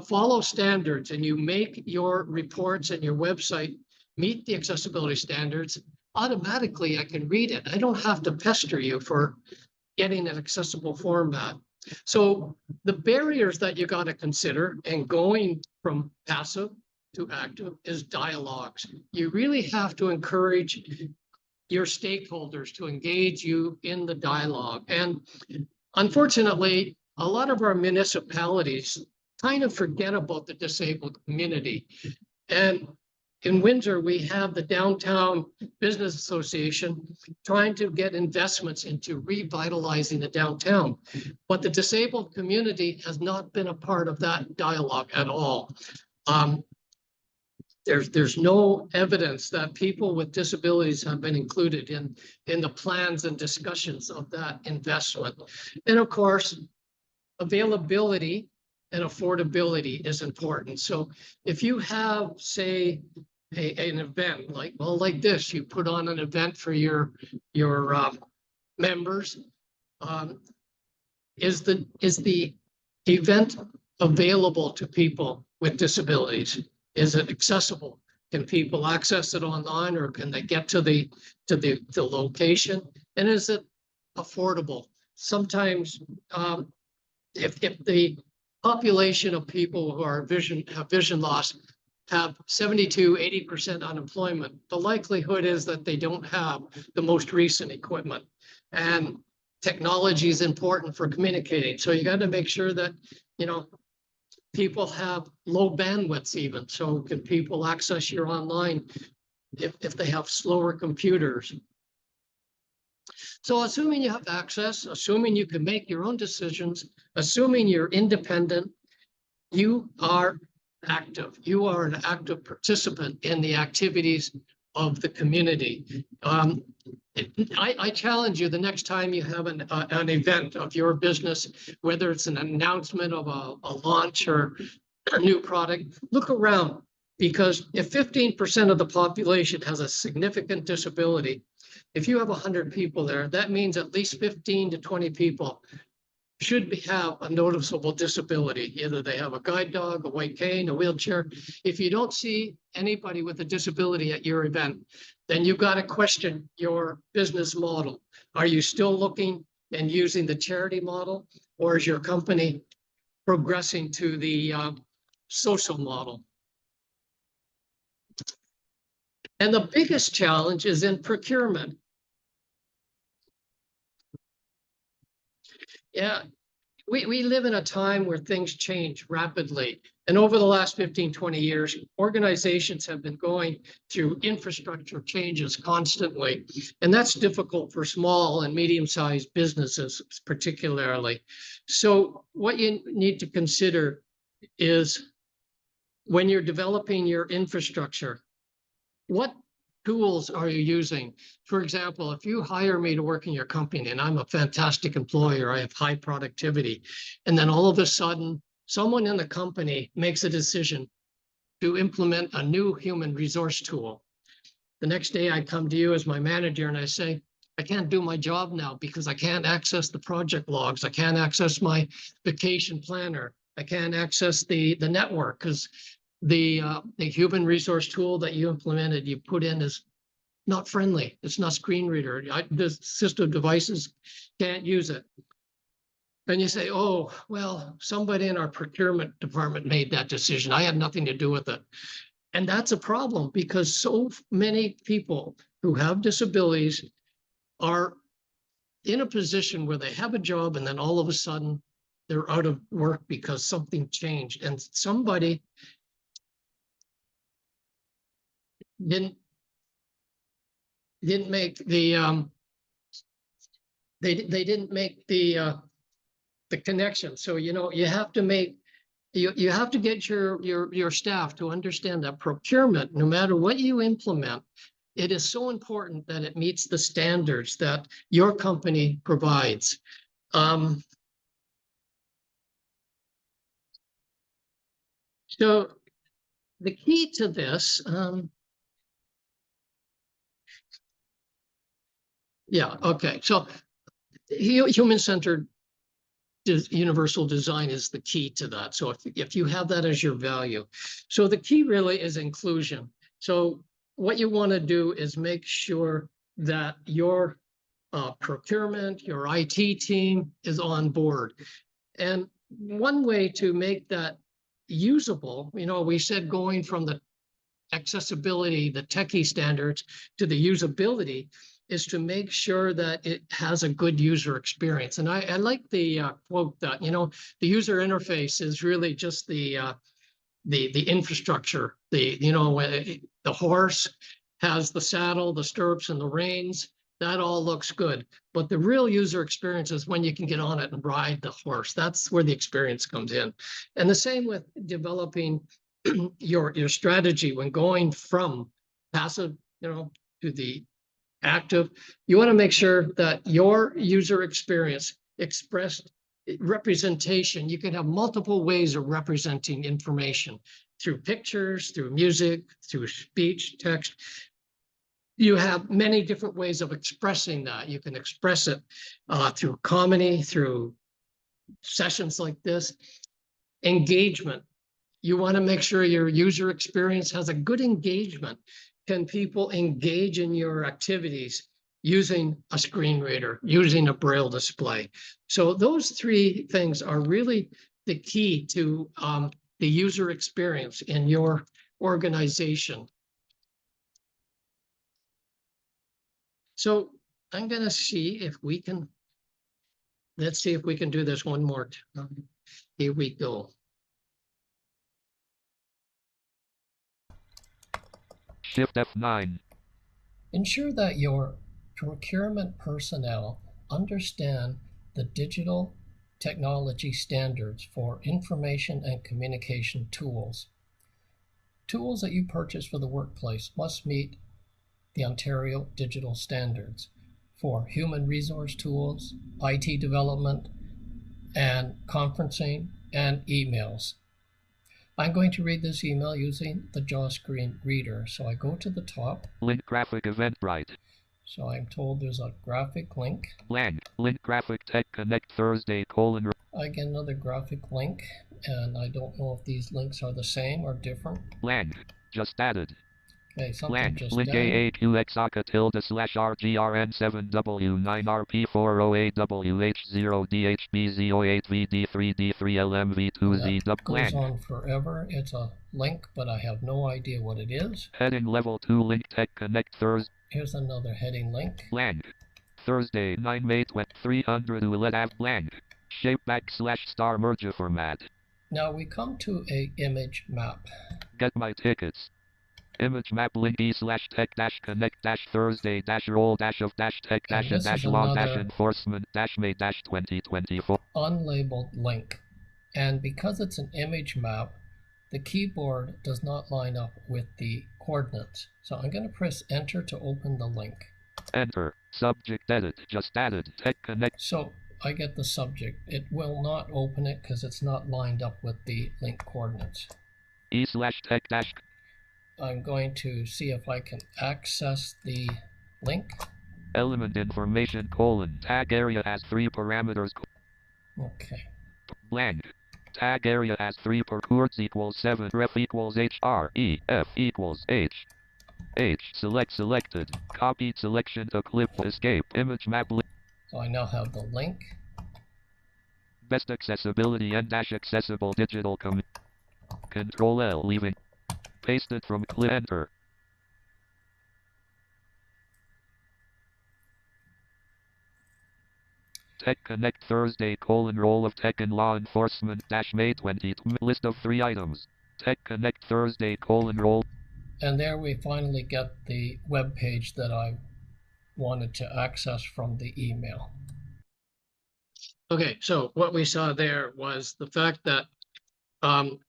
follow standards and you make your reports and your website meet the accessibility standards, automatically I can read it. I don't have to pester you for getting an accessible format. So the barriers that you got to consider in going from passive to active is dialogues. You really have to encourage your stakeholders to engage you in the dialogue. And unfortunately, a lot of our municipalities kind of forget about the disabled community. And in Windsor, we have the Downtown Business Association trying to get investments into revitalizing the downtown. But the disabled community has not been a part of that dialogue at all. There's no evidence that people with disabilities have been included in the plans and discussions of that investment. And of course, availability and affordability is important. So if you have, say, an event like this, you put on an event for your members. Is the event available to people with disabilities? Is it accessible? Can people access it online, or can they get to the location? And is it affordable? Sometimes, if the population of people who have vision loss have 70–80% unemployment, the likelihood is that they don't have the most recent equipment. And technology is important for communicating. So you got to make sure that, people have low bandwidths even. So can people access your online if they have slower computers? So assuming you have access, assuming you can make your own decisions, assuming you're independent, you are active. You are an active participant in the activities of the community. I challenge you, the next time you have an event of your business, whether it's an announcement of a launch or a new product, look around, because if 15% of the population has a significant disability, if you have 100 people there, that means at least 15 to 20 people should have a noticeable disability. Either they have a guide dog, a white cane, a wheelchair. If you don't see anybody with a disability at your event, then you've got to question your business model. Are you still looking and using the charity model, or is your company progressing to the social model? And the biggest challenge is in procurement. Yeah, we live in a time where things change rapidly. And over the last 15–20 years, organizations have been going through infrastructure changes constantly. And that's difficult for small and medium-sized businesses, particularly. So what you need to consider is, when you're developing your infrastructure, what tools are you using? For example, if you hire me to work in your company and I'm a fantastic employer, I have high productivity, and then all of a sudden someone in the company makes a decision to implement a new human resource tool. The next day I come to you as my manager and I say, I can't do my job now because I can't access the project logs. I can't access my vacation planner. I can't access the network because the human resource tool that you implemented, you put in, is not friendly. It's not screen reader. The assistive devices can't use it. And you say, oh, well, somebody in our procurement department made that decision. I had nothing to do with it. And that's a problem, because so many people who have disabilities are in a position where they have a job and then all of a sudden they're out of work because something changed and somebody didn't make the they didn't make the connection. So you have to make you have to get your staff to understand that procurement, no matter what you implement, it is so important that it meets the standards that your company provides. So the key to this, yeah, okay. So human-centered universal design is the key to that. So if you have that as your value. So the key really is inclusion. So what you want to do is make sure that your procurement, your IT team is on board. And one way to make that usable, we said going from the accessibility, the techie standards, to the usability, is to make sure that it has a good user experience. And I like the quote that, the user interface is really just the the infrastructure, the horse has the saddle, the stirrups, and the reins. That all looks good. But the real user experience is when you can get on it and ride the horse. That's where the experience comes in. And the same with developing your strategy when going from passive, to the active. You want to make sure that your user experience expressed representation. You can have multiple ways of representing information through pictures, through music, through speech, text. You have many different ways of expressing that. You can express it through comedy, through sessions like this. Engagement. You want to make sure your user experience has a good engagement. Can people engage in your activities using a screen reader, using a Braille display? So those three things are really the key to the user experience in your organization. So I'm going to see if we can, let's see if we can do this one more time. Here we go. Shift F9. Ensure that your procurement personnel understand the digital technology standards for information and communication tools. Tools that you purchase for the workplace must meet the Ontario digital standards for human resource tools, IT development, and conferencing and emails. I'm going to read this email using the JAW screen reader. So I go to the top. Link graphic Eventbrite. So I'm told there's a graphic link. Blank. Link graphic Tech Connect Thursday : I get another graphic link, and I don't know if these links are the same or different. blank. Just added. Okay, something Blank. just Link added. AAQXACA-7W9RP408WH0DHBZ08VD3D3LMV2Z. That goes Blank. on forever. It's a link, but I have no idea what it is. Heading level 2 link Tech Connect Thursday. Here's another heading link. Blank. Thursday 9 May 311 blank. Shape /* merge format. Now we come to a image map. Get my tickets. Image map link e/tech connect Thursday roll of tech And this is long another enforcement May 2024. unlabeled link. And because it's an image map, the keyboard does not line up with the coordinates. So I'm going to press enter to open the link. Enter. Subject edit. Just added. Tech Connect. So I get the subject. It will not open it because it's not lined up with the link coordinates. e/tech I'm going to see if I can access the link. element information : tag area has 3 parameters. Okay. Blank. Tag area has 3 per chords equals 7 ref equals HR E F equals H. H selected. Copied selection to clip escape image map link. So I now have the link. Best accessibility and accessible digital Control L leaving. Pasted from clip enter. Tech Connect Thursday : roll of tech and law enforcement May 20 list of 3 items. Tech Connect Thursday : roll. And there we finally get the web page that I wanted to access from the email. Okay, so what we saw there was the fact that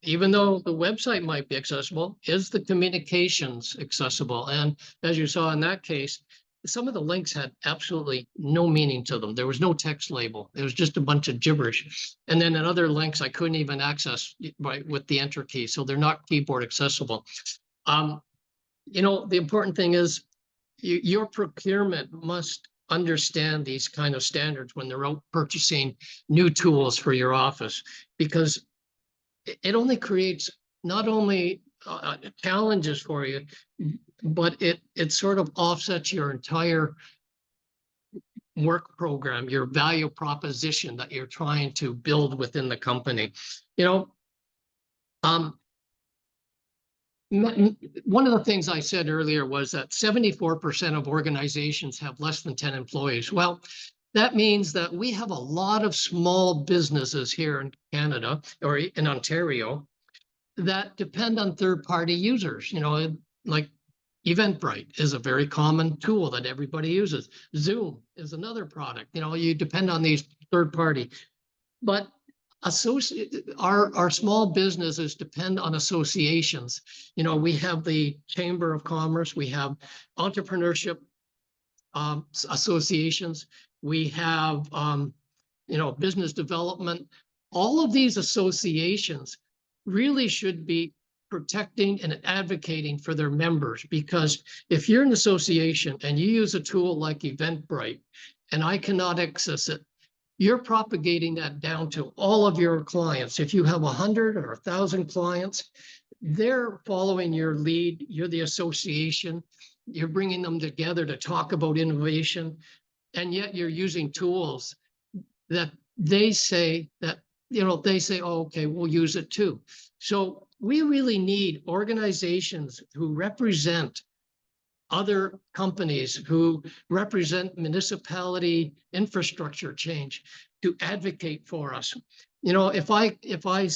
even though the website might be accessible, is the communications accessible? And as you saw in that case, some of the links had absolutely no meaning to them. There was no text label. It was just a bunch of gibberish. And then in other links, I couldn't even access with the enter key. So they're not keyboard accessible. The important thing is your procurement must understand these kind of standards when they're out purchasing new tools for your office, because it only creates not only challenges for you, but it sort of offsets your entire work program, your value proposition that you're trying to build within the company. One of the things I said earlier was that 74% of organizations have less than 10 employees. Well, that means that we have a lot of small businesses here in Canada or in Ontario that depend on third-party users, like Eventbrite is a very common tool that everybody uses. Zoom is another product, you depend on these third-party. But our small businesses depend on associations. We have the Chamber of Commerce, we have entrepreneurship associations, we have business development. All of these associations really should be protecting and advocating for their members, because if you're an association and you use a tool like Eventbrite and I cannot access it, you're propagating that down to all of your clients. If you have 100 or 1,000 clients, they're following your lead. You're the association. You're bringing them together to talk about innovation, and yet you're using tools that they say, oh, okay, we'll use it too. So we really need organizations who represent other companies, who represent municipality infrastructure change, to advocate for us. If I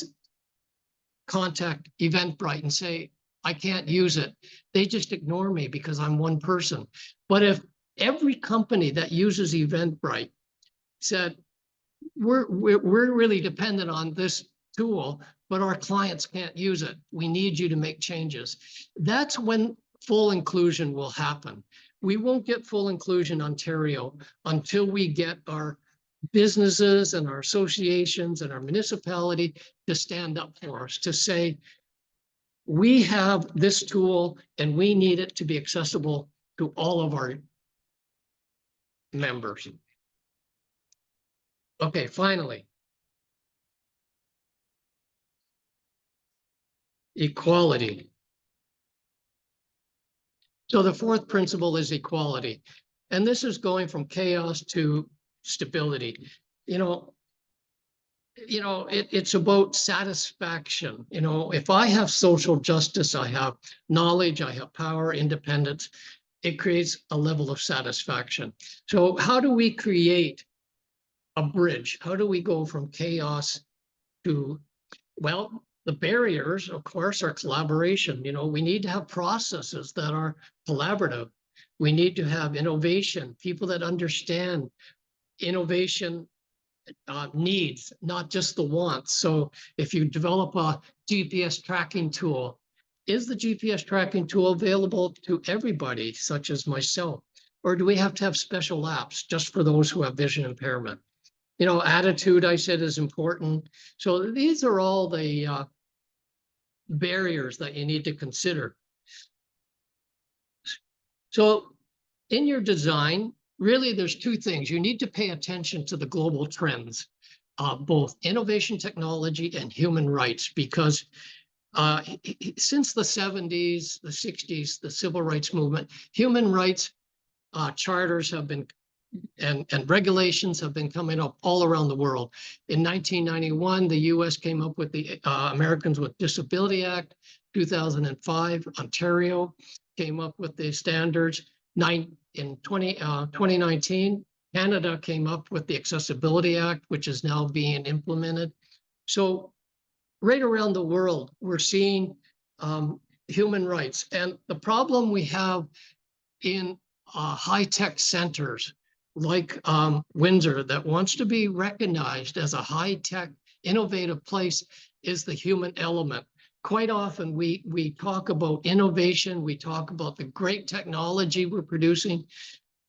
contact Eventbrite and say, I can't use it, they just ignore me because I'm one person. But if every company that uses Eventbrite said, we're really dependent on this tool, but our clients can't use it, we need you to make changes, that's when full inclusion will happen. We won't get full inclusion in Ontario until we get our businesses and our associations and our municipality to stand up for us, to say, we have this tool and we need it to be accessible to all of our members. Okay, finally, equality. So the fourth principle is equality. And this is going from chaos to stability. It's about satisfaction. If I have social justice, I have knowledge, I have power, independence, it creates a level of satisfaction. So how do we create a bridge? How do we go from chaos to, well, the barriers, of course, are collaboration. We need to have processes that are collaborative. We need to have innovation, people that understand innovation needs, not just the wants. So if you develop a GPS tracking tool, is the GPS tracking tool available to everybody, such as myself? Or do we have to have special apps just for those who have vision impairment? Attitude, I said, is important. So these are all the barriers that you need to consider. So in your design, really, there's two things. You need to pay attention to the global trends, both innovation technology and human rights, because since the 70s, the 60s, the civil rights movement, human rights charters have been and regulations have been coming up all around the world. In 1991, the US came up with the Americans with Disabilities Act. 2005, Ontario came up with the standards. In 2019, Canada came up with the Accessibility Act, which is now being implemented. So right around the world, we're seeing human rights. And the problem we have in high-tech centers like Windsor that wants to be recognized as a high-tech, innovative place is the human element. Quite often we talk about innovation, we talk about the great technology we're producing,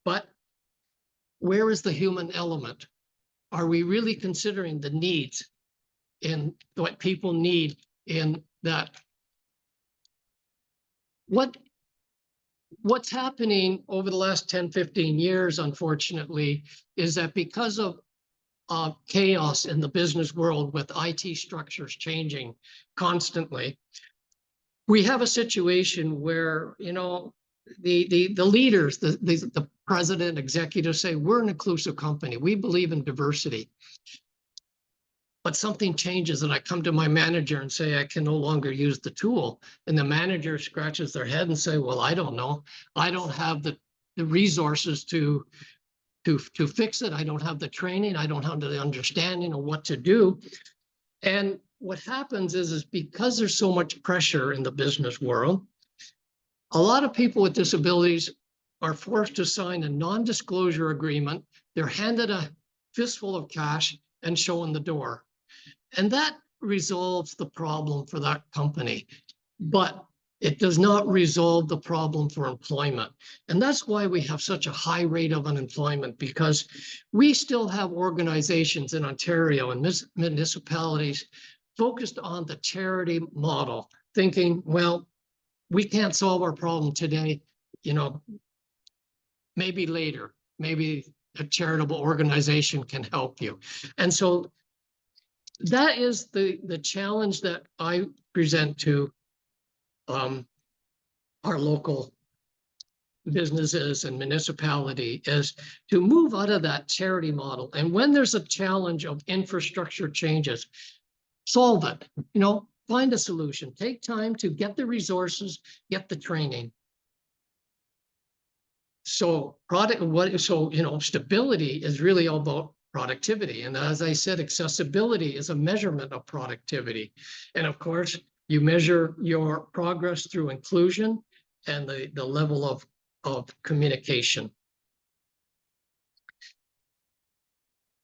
but where is the human element? Are we really considering the needs and what people need in that? What's happening over the last 10, 15 years, unfortunately, is that because of chaos in the business world with IT structures changing constantly, we have a situation where, the leaders, the president, executives say, we're an inclusive company. We believe in diversity. But something changes and I come to my manager and say, I can no longer use the tool. And the manager scratches their head and say, well, I don't know. I don't have the resources to fix it. I don't have the training. I don't have the understanding of what to do. And what happens is because there's so much pressure in the business world, a lot of people with disabilities are forced to sign a non-disclosure agreement. They're handed a fistful of cash and shown the door. And that resolves the problem for that company, but it does not resolve the problem for employment. And that's why we have such a high rate of unemployment, because we still have organizations in Ontario and municipalities focused on the charity model, thinking, well, we can't solve our problem today, you know, maybe later, maybe a charitable organization can help you. And so that is the challenge that I present to our local businesses and municipality, is to move out of that charity model. And when there's a challenge of infrastructure changes, solve it, you know, find a solution, take time to get the resources, get the training. So stability is really all about productivity. And as I said, accessibility is a measurement of productivity. And of course, you measure your progress through inclusion and the level of communication.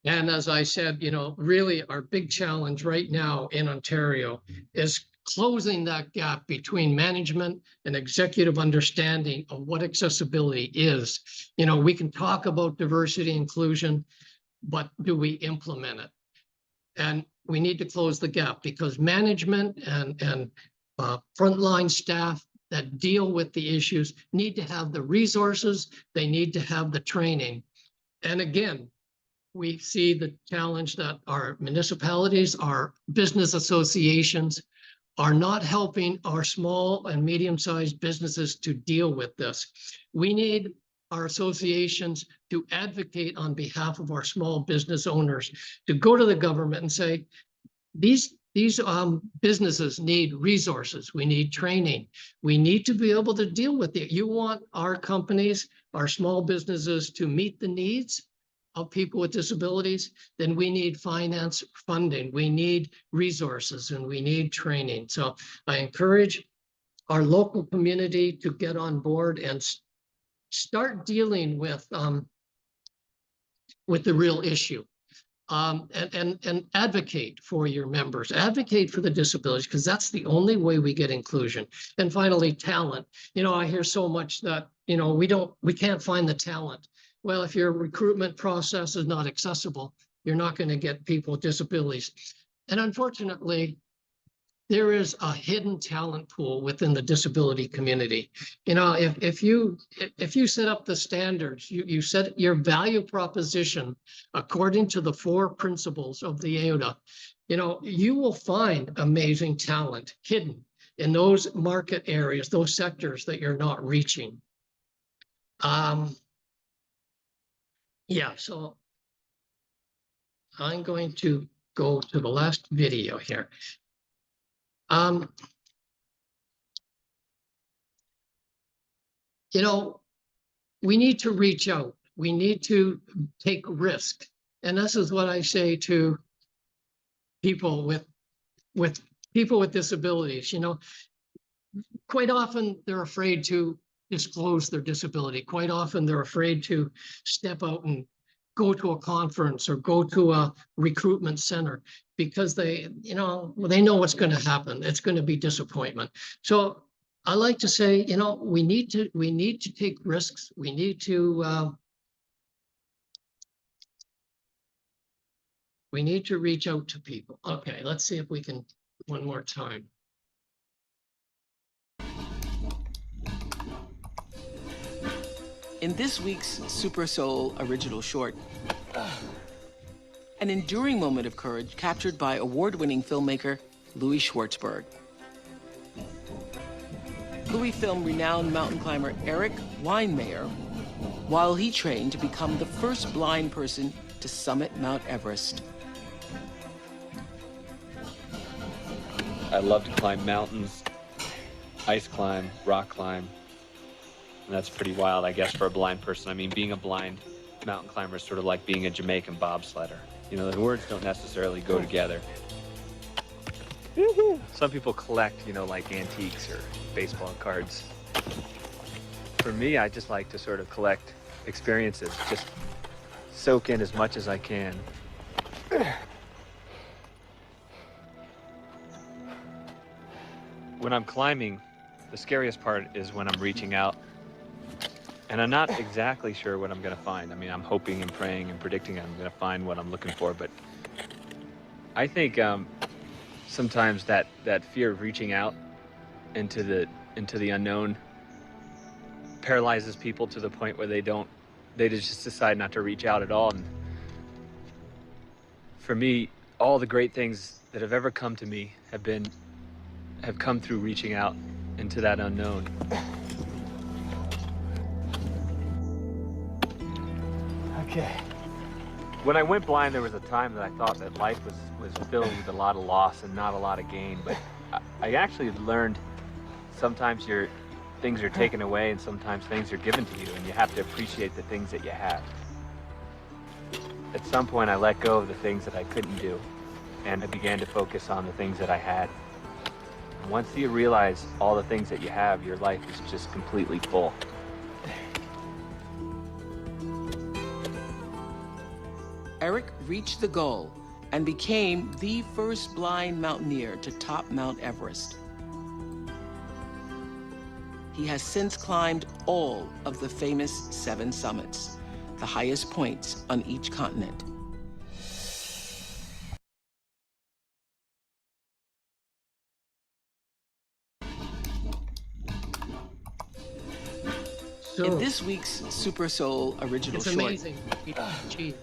And as I said, you know, really our big challenge right now in Ontario is closing that gap between management and executive understanding of what accessibility is. You know, we can talk about diversity, inclusion, but do we implement it? And we need to close the gap, because management and frontline staff that deal with the issues need to have the resources, they need to have the training. And again, we see the challenge that our municipalities, our business associations are not helping our small and medium-sized businesses to deal with this. We need our associations to advocate on behalf of our small business owners, to go to the government and say, these businesses need resources. We need training. We need to be able to deal with it. You want our companies, our small businesses to meet the needs of people with disabilities, then we need finance funding. We need resources and we need training. So I encourage our local community to get on board and start dealing with the real issue. And advocate for your members, advocate for the disabilities, because that's the only way we get inclusion. And finally, talent. You know, I hear so much that, you know, we can't find the talent. Well, if your recruitment process is not accessible, you're not going to get people with disabilities. And unfortunately, there is a hidden talent pool within the disability community. You know, if you set up the standards, you set your value proposition according to the 4 principles of the AODA, you know, you will find amazing talent hidden in those market areas, those sectors that you're not reaching. Yeah, so I'm going to go to the last video here. You know, we need to reach out. We need to take risk. And this is what I say to people with people with disabilities. You know, quite often they're afraid to disclose their disability. Quite often they're afraid to step out and go to a conference or go to a recruitment center, because they know what's going to happen. It's going to be disappointment. So I like to say, you know, we need to take risks. We need to reach out to people. Okay, let's see if we can one more time. In this week's Super Soul original short, an enduring moment of courage captured by award-winning filmmaker Louis Schwartzberg. Louis filmed renowned mountain climber Eric Weinmayer while he trained to become the first blind person to summit Mount Everest. I love to climb mountains, ice climb, rock climb. And that's pretty wild, I guess, for a blind person. I mean, being a blind mountain climber is sort of like being a Jamaican bobsledder. You know, the words don't necessarily go together. Some people collect, you know, like antiques or baseball cards. For me, I just like to sort of collect experiences, just soak in as much as I can. When I'm climbing, the scariest part is when I'm reaching out and I'm not exactly sure what I'm going to find. I mean, I'm hoping and praying and predicting I'm going to find what I'm looking for, but I think sometimes that fear of reaching out into the unknown paralyzes people to the point where they just decide not to reach out at all. And for me, all the great things that have ever come to me have come through reaching out into that unknown. Okay. When I went blind, there was a time that I thought that life was filled with a lot of loss and not a lot of gain. But I actually learned sometimes things are taken away and sometimes things are given to you, and you have to appreciate the things that you have. At some point, I let go of the things that I couldn't do, and I began to focus on the things that I had. And once you realize all the things that you have, your life is just completely full. Eric reached the goal and became the first blind mountaineer to top Mount Everest. He has since climbed all of the famous 7 summits, the highest points on each continent. So In this week's Super Soul original it's short, amazing what people achieve.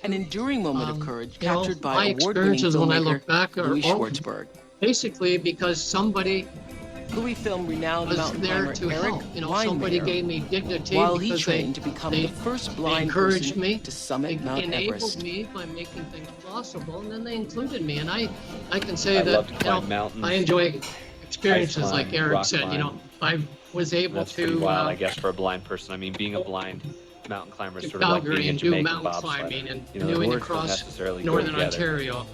an enduring moment of courage You know, captured my by award-winning experiences when I filmmaker look back are Louis all Schwartzberg. basically because somebody Louis filmed renowned was mountain there climber to Eric help. You know, somebody Weinmeier gave me dignity while he because trained to become they the first blind encouraged person me. to summit They Mount enabled Everest. me by making things possible, and then they included me. And I can say I that love to you climb know, mountains, I enjoy experiences climb, like Eric rock said. You know, climb. I was able That's pretty to wild, I guess, for a blind person. I mean, being a blind mountain climber is to sort of like Calgary being a and do Jamaican mountain bobsledder. climbing and You know, the doing words don't across necessarily go northern together. Ontario.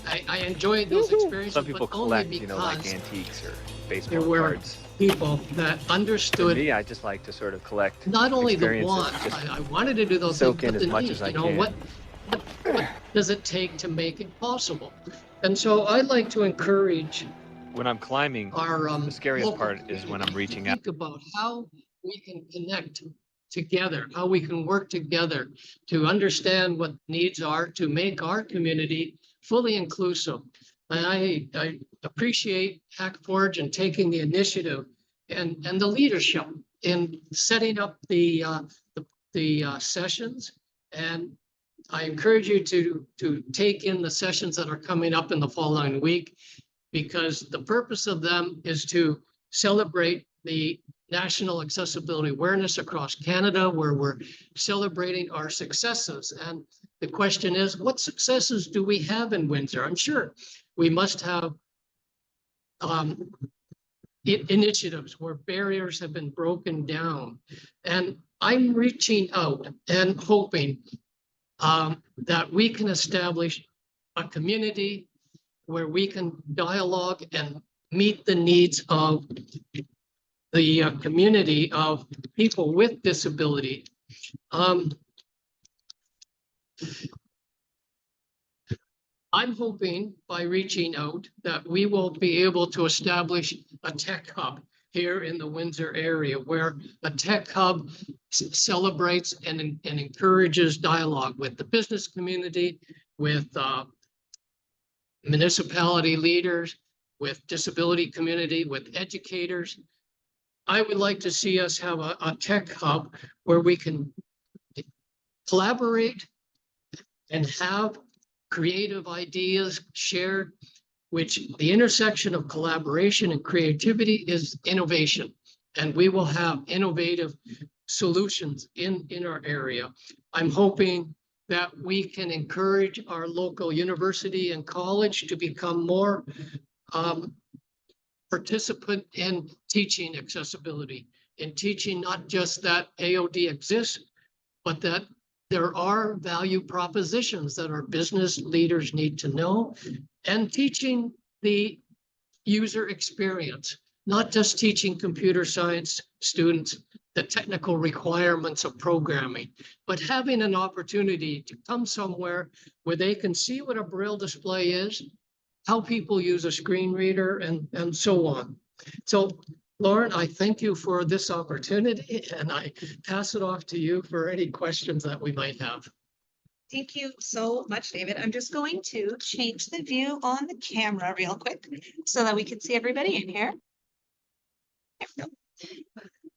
I enjoyed those experiences, Some people but only collect, you know, like because antiques or there baseball were cards. people that For understood me, I just like to sort of collect not only the experiences, want, just I wanted to do those soak things, in but as the much need. as I You know, can. what does it take to make it possible? And so I'd like to encourage When I'm climbing, our the scariest local part is when I'm community to reaching out. think about how we can connect together, how we can work together to understand what needs are to make our community fully inclusive. And I appreciate Hackforge and taking the initiative and the leadership in setting up the sessions. And I encourage you to take in the sessions that are coming up in the following week, because the purpose of them is to celebrate the national accessibility awareness across Canada, where we're celebrating our successes. And the question is, what successes do we have in Windsor? I'm sure we must have initiatives where barriers have been broken down. And I'm reaching out and hoping that we can establish a community where we can dialogue and meet the needs of the community of people with disability. I'm hoping by reaching out that we will be able to establish a tech hub here in the Windsor area, where a tech hub celebrates and encourages dialogue with the business community, with municipality leaders, with disability community, with educators. I would like to see us have a tech hub where we can collaborate and have creative ideas shared, which the intersection of collaboration and creativity is innovation. And we will have innovative solutions in our area. I'm hoping that we can encourage our local university and college to become more participant in teaching accessibility, in teaching not just that AOD exists, but that there are value propositions that our business leaders need to know, and teaching the user experience, not just teaching computer science students the technical requirements of programming, but having an opportunity to come somewhere where they can see what a Braille display is, how people use a screen reader, and so on. So Lauren, I thank you for this opportunity, and I pass it off to you for any questions that we might have. Thank you so much, David. I'm just going to change the view on the camera real quick so that we can see everybody in here. There we go.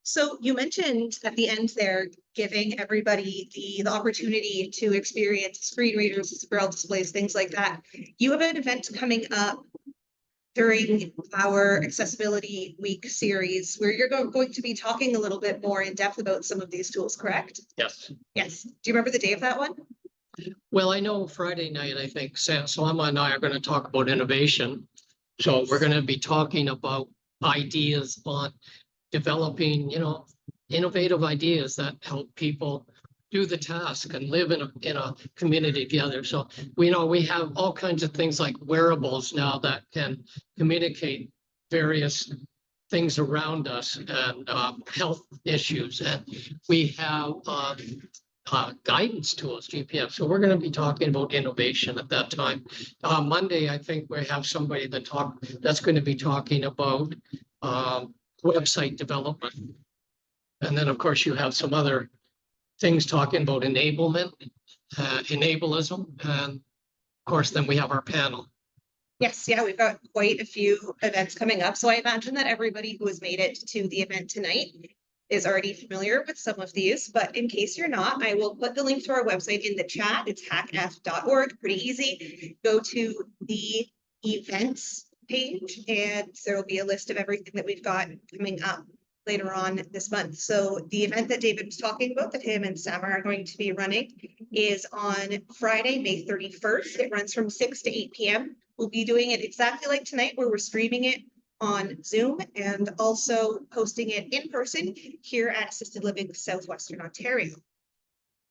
So you mentioned at the end there, giving everybody the opportunity to experience screen readers, Braille displays, things like that. You have an event coming up during our Accessibility Week series where you're going to be talking a little bit more in depth about some of these tools, correct? Yes. Yes. Do you remember the day of that one? Well, I know Friday night, I think, Salma and I are going to talk about innovation. So we're going to be talking about ideas on developing, innovative ideas that help people do the task and live in a community together. So we have all kinds of things like wearables now that can communicate various things around us and health issues. And we have guidance tools, GPS. So we're going to be talking about innovation at that time. Monday, I think we have somebody that's going to be talking about website development. And then, of course, you have some other things talking about enablement, enablism, and of course, then we have our panel. Yes, yeah, we've got quite a few events coming up. So I imagine that everybody who has made it to the event tonight is already familiar with some of these, but in case you're not, I will put the link to our website in the chat. It's hackf.org, pretty easy. Go to the events page and there will be a list of everything that we've got coming up later on this month. So the event that David was talking about that him and Sam are going to be running is on Friday, May 31st. It runs from 6 to 8 p.m. We'll be doing it exactly like tonight where we're streaming it on Zoom and also posting it in person here at Assisted Living Southwestern Ontario.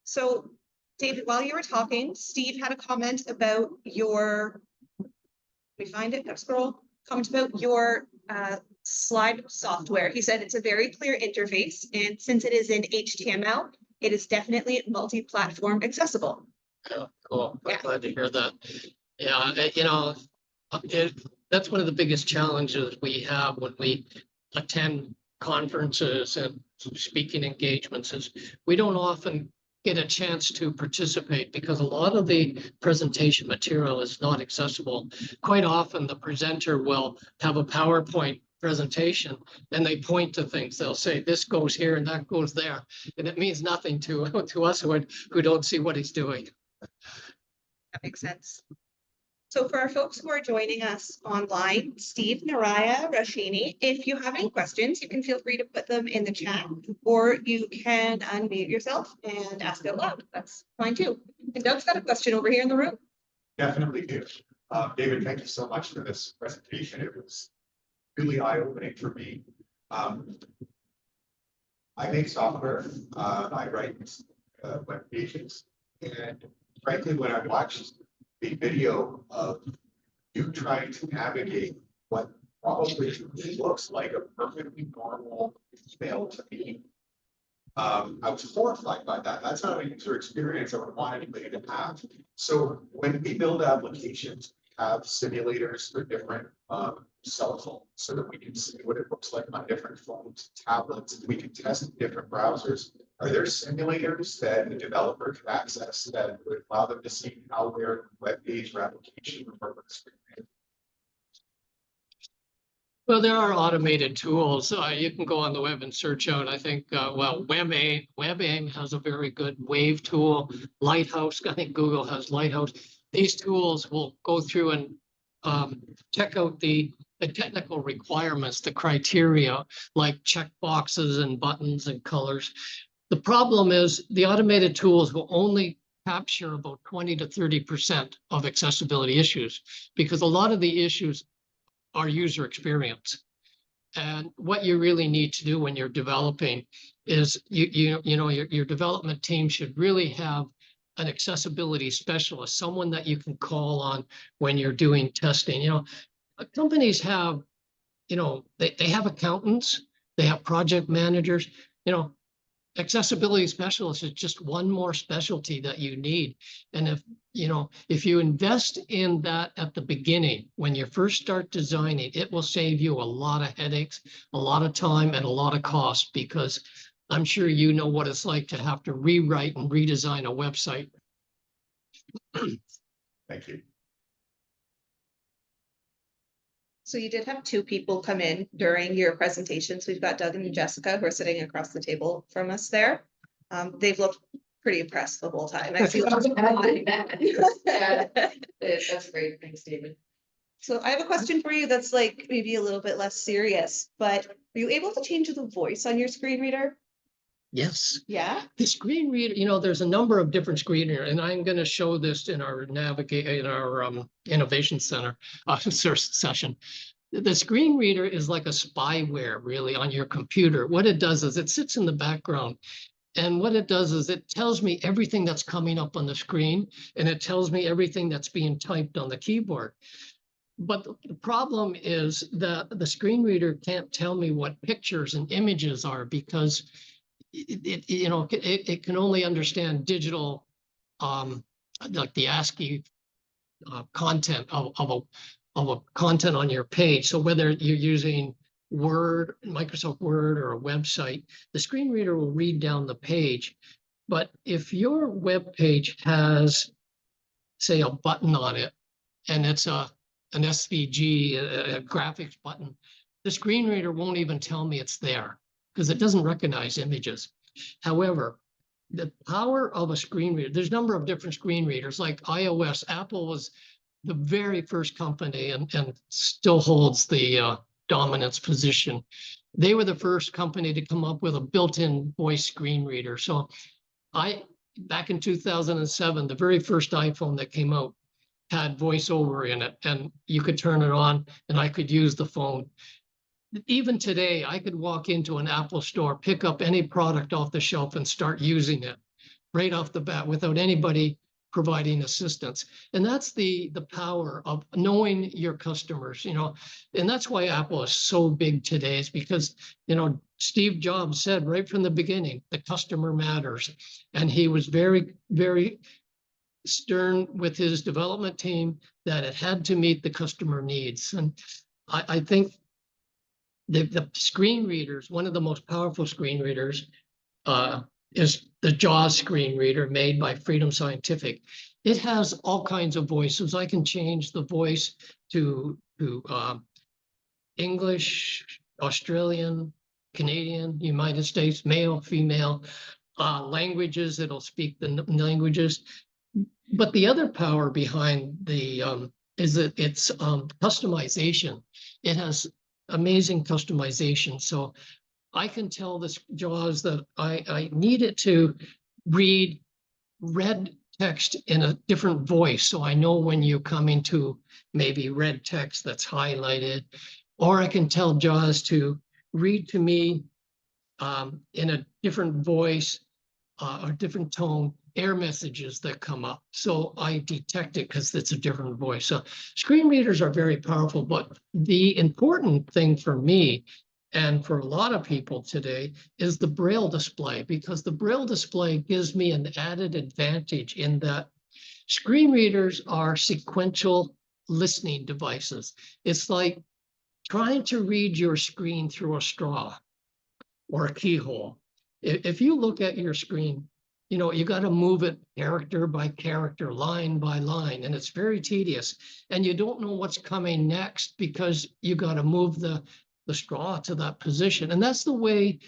So David, while you were talking, Steve had a comment about your, let me find it, scroll, comment about your slide software. He said it's a very clear interface, and since it is in HTML, it is definitely multi-platform accessible. Yeah, cool. I'm glad to hear that. Yeah, that's one of the biggest challenges we have when we attend conferences and speaking engagements is we don't often get a chance to participate because a lot of the presentation material is not accessible. Quite often the presenter will have a PowerPoint presentation and they point to things. They'll say this goes here and that goes there, and it means nothing to us who don't see what he's doing. That makes sense. So for our folks who are joining us online, Steve, Naraya, Rashini, if you have any questions, you can feel free to put them in the chat, or you can unmute yourself and ask out loud. That's fine too. And Doug's got a question over here in the room. Definitely do. David, thank you so much for this presentation. It was really eye-opening for me. I make software. I write web pages, and frankly, when I watched the video of you trying to navigate what probably looks like a perfectly normal email to me, I was horrified by that. That's not a user experience I would want anybody to have. So when we build applications, we have simulators for different cell phones so that we can see what it looks like on different phones, tablets. We can test different browsers. Are there simulators that the developer can access that would allow them to see how their web page or application would work with the screen? Well, there are automated tools. You can go on the web and search out. I think, WebAIM has a very good wave tool. Lighthouse, I think Google has Lighthouse. These tools will go through and check out the technical requirements, the criteria, like check boxes and buttons and colors. The problem is the automated tools will only capture about 20 to 30% of accessibility issues because a lot of the issues are user experience. And what you really need to do when you're developing is your development team should really have an accessibility specialist, someone that you can call on when you're doing testing. companies have, they have accountants, they have project managers, accessibility specialist is just one more specialty that you need. And if you invest in that at the beginning, when you first start designing, it will save you a lot of headaches, a lot of time, and a lot of cost, because I'm sure you know what it's like to have to rewrite and redesign a website. Thank you. So you did have two people come in during your presentations. We've got Doug and Jessica who are sitting across the table from us there. They've looked pretty impressed the whole time. I see. That's great. Thanks, David. So I have a question for you that's like maybe a little bit less serious, but are you able to change the voice on your screen reader? Yes. Yeah. The screen reader, there's a number of different screen readers, and I'm going to show this in our innovation center session. The screen reader is like a spyware, really, on your computer. What it does is it sits in the background, and what it does is it tells me everything that's coming up on the screen, and it tells me everything that's being typed on the keyboard. But the problem is that the screen reader can't tell me what pictures and images are, because it can only understand digital, like the ASCII content of a content on your page. So whether you're using Word, Microsoft Word, or a website, the screen reader will read down the page. But if your web page has, say, a button on it, and it's an SVG, a graphics button, the screen reader won't even tell me it's there, because it doesn't recognize images. However, the power of a screen reader, there's a number of different screen readers, like iOS. Apple was the very first company and still holds the dominance position. They were the first company to come up with a built-in voice screen reader. So back in 2007, the very first iPhone that came out had voiceover in it, and you could turn it on and I could use the phone. Even today, I could walk into an Apple store, pick up any product off the shelf and start using it right off the bat without anybody providing assistance. And that's the power of knowing your customers, and that's why Apple is so big today, is because, Steve Jobs said right from the beginning, the customer matters. And he was very, very stern with his development team that it had to meet the customer needs. And I think the screen readers, one of the most powerful screen readers is the JAWS screen reader made by Freedom Scientific. It has all kinds of voices. I can change the voice to English, Australian, Canadian, United States, male, female, languages. It'll speak the languages. But the other power behind the is that it's customization. It has amazing customization. So I can tell this JAWS that I need it to read red text in a different voice. So I know when you come into maybe red text that's highlighted, or I can tell JAWS to read to me in a different voice or different tone, error messages that come up. So I detect it because it's a different voice. So screen readers are very powerful, but the important thing for me and for a lot of people today is the Braille display, because the Braille display gives me an added advantage in that screen readers are sequential listening devices. It's like trying to read your screen through a straw or a keyhole. If you look at your screen, you got to move it character by character, line by line, and it's very tedious. And you don't know what's coming next because you got to move the straw to that position. And that's the way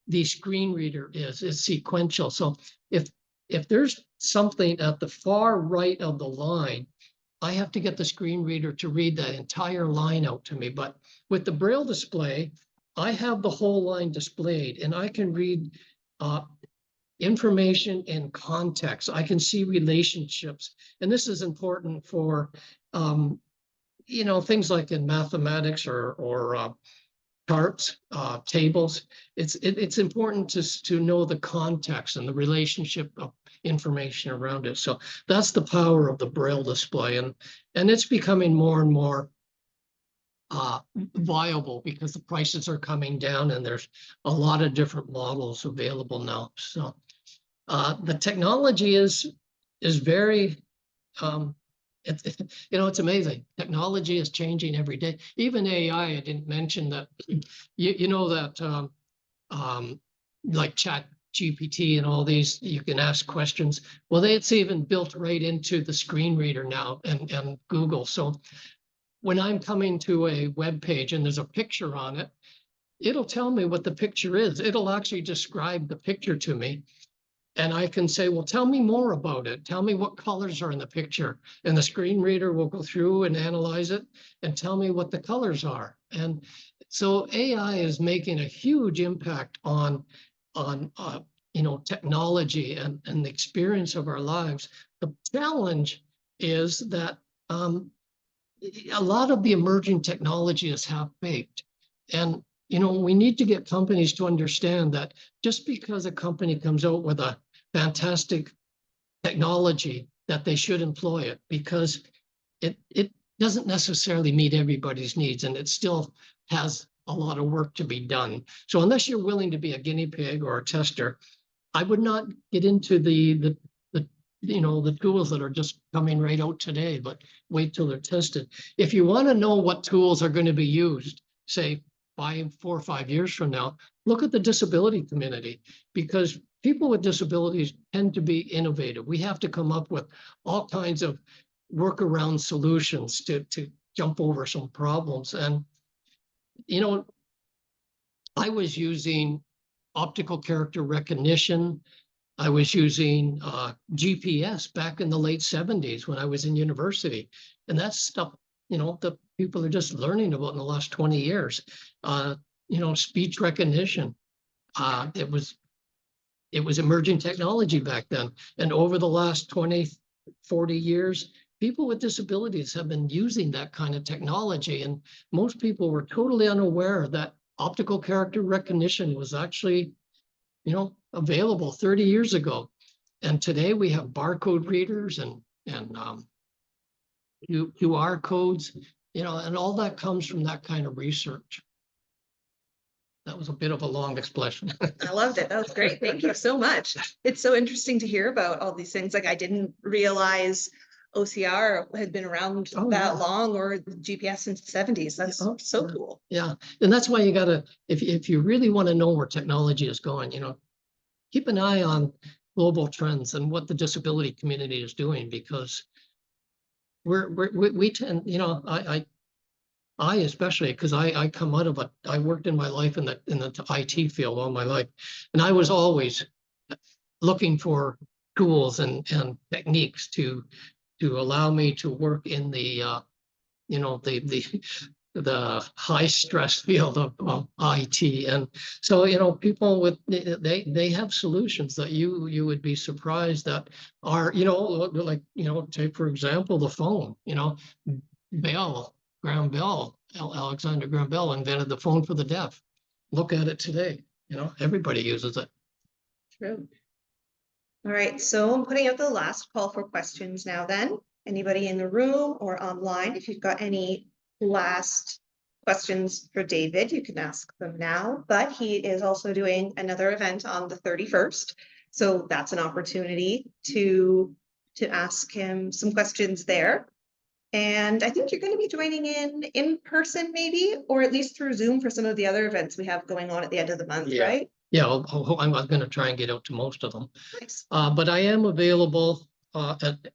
the screen reader is. It's sequential. So if there's something at the far right of the line, I have to get the screen reader to read that entire line out to me. But with the Braille display, I have the whole line displayed, and I can read information in context. I can see relationships. And this is important for, things like in mathematics or charts, tables. It's important to know the context and the relationship of information around it. So that's the power of the Braille display. And it's becoming more and more viable because the prices are coming down and there's a lot of different models available now. So the technology is very it's amazing. Technology is changing every day. Even AI, I didn't mention that. You know that like Chat GPT and all these, you can ask questions. Well, it's even built right into the screen reader now and Google. So when I'm coming to a web page and there's a picture on it, it'll tell me what the picture is. It'll actually describe the picture to me. And I can say, well, tell me more about it. Tell me what colors are in the picture. And the screen reader will go through and analyze it and tell me what the colors are. And so AI is making a huge impact on technology and the experience of our lives. The challenge is that a lot of the emerging technology is half-baked. And we need to get companies to understand that just because a company comes out with a fantastic technology, that they should employ it, because it doesn't necessarily meet everybody's needs, and it still has a lot of work to be done. So unless you're willing to be a guinea pig or a tester, I would not get into the tools that are just coming right out today, but wait till they're tested. If you want to know what tools are going to be used, say 4 or 5 years from now, look at the disability community, because people with disabilities tend to be innovative. We have to come up with all kinds of workaround solutions to jump over some problems. And, I was using optical character recognition. I was using GPS back in the late 70s when I was in university. And that's stuff, that people are just learning about in the last 20 years. Speech recognition. It was emerging technology back then. And over the last 20, 40 years, people with disabilities have been using that kind of technology. And most people were totally unaware that optical character recognition was actually, available 30 years ago. And today we have barcode readers and QR codes, and all that comes from that kind of research. That was a bit of a long explanation. I loved it. That was great. Thank you so much. It's so interesting to hear about all these things. Like, I didn't realize OCR had been around that long, or GPS since the 70s. That's so cool. Yeah. And that's why you gotta, if you really want to know where technology is going, keep an eye on global trends and what the disability community is doing, because we tend, I especially, because I come out of I worked in my life in the IT field all my life, and I was always looking for tools and techniques to allow me to work in the the high stress field of IT. And so people with they have solutions that you would be surprised that are take for example the phone. Alexander Graham Bell invented the phone for the deaf. Look at it today. Everybody uses it. True. All right, so I'm putting out the last call for questions now then. Anybody in the room or online, if you've got any last questions for David, you can ask them now. But he is also doing another event on the 31st. So that's an opportunity to ask him some questions there. And I think you're going to be joining in person maybe, or at least through Zoom for some of the other events we have going on at the end of the month, right? Yeah, I'm going to try and get out to most of them. Nice. But I am available.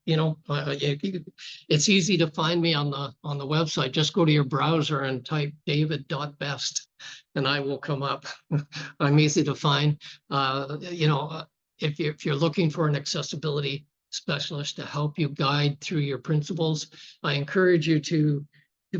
It's easy to find me on the website. Just go to your browser and type david.best and I will come up. I'm easy to find. If you're looking for an accessibility specialist to help you guide through your principles, I encourage you to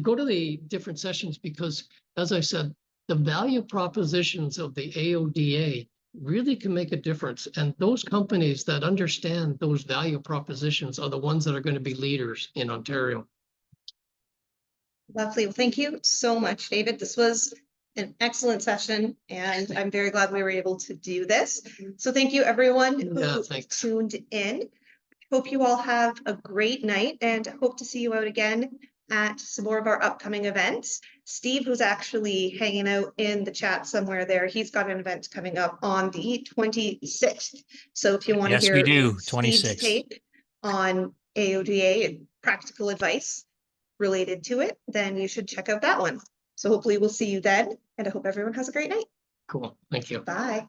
go to the different sessions, because as I said, the value propositions of the AODA really can make a difference. And those companies that understand those value propositions are the ones that are going to be leaders in Ontario. Lovely. Well, thank you so much, David. This was an excellent session, and I'm very glad we were able to do this. So thank you, everyone who tuned in. Hope you all have a great night, and hope to see you out again at some more of our upcoming events. Steve, who's actually hanging out in the chat somewhere there, he's got an event coming up on the 26th. So if you want to Yes, hear we do. Steve's 26th. take on AODA and practical advice related to it, then you should check out that one. So hopefully we'll see you then, and I hope everyone has a great night. Cool. Thank you. Bye.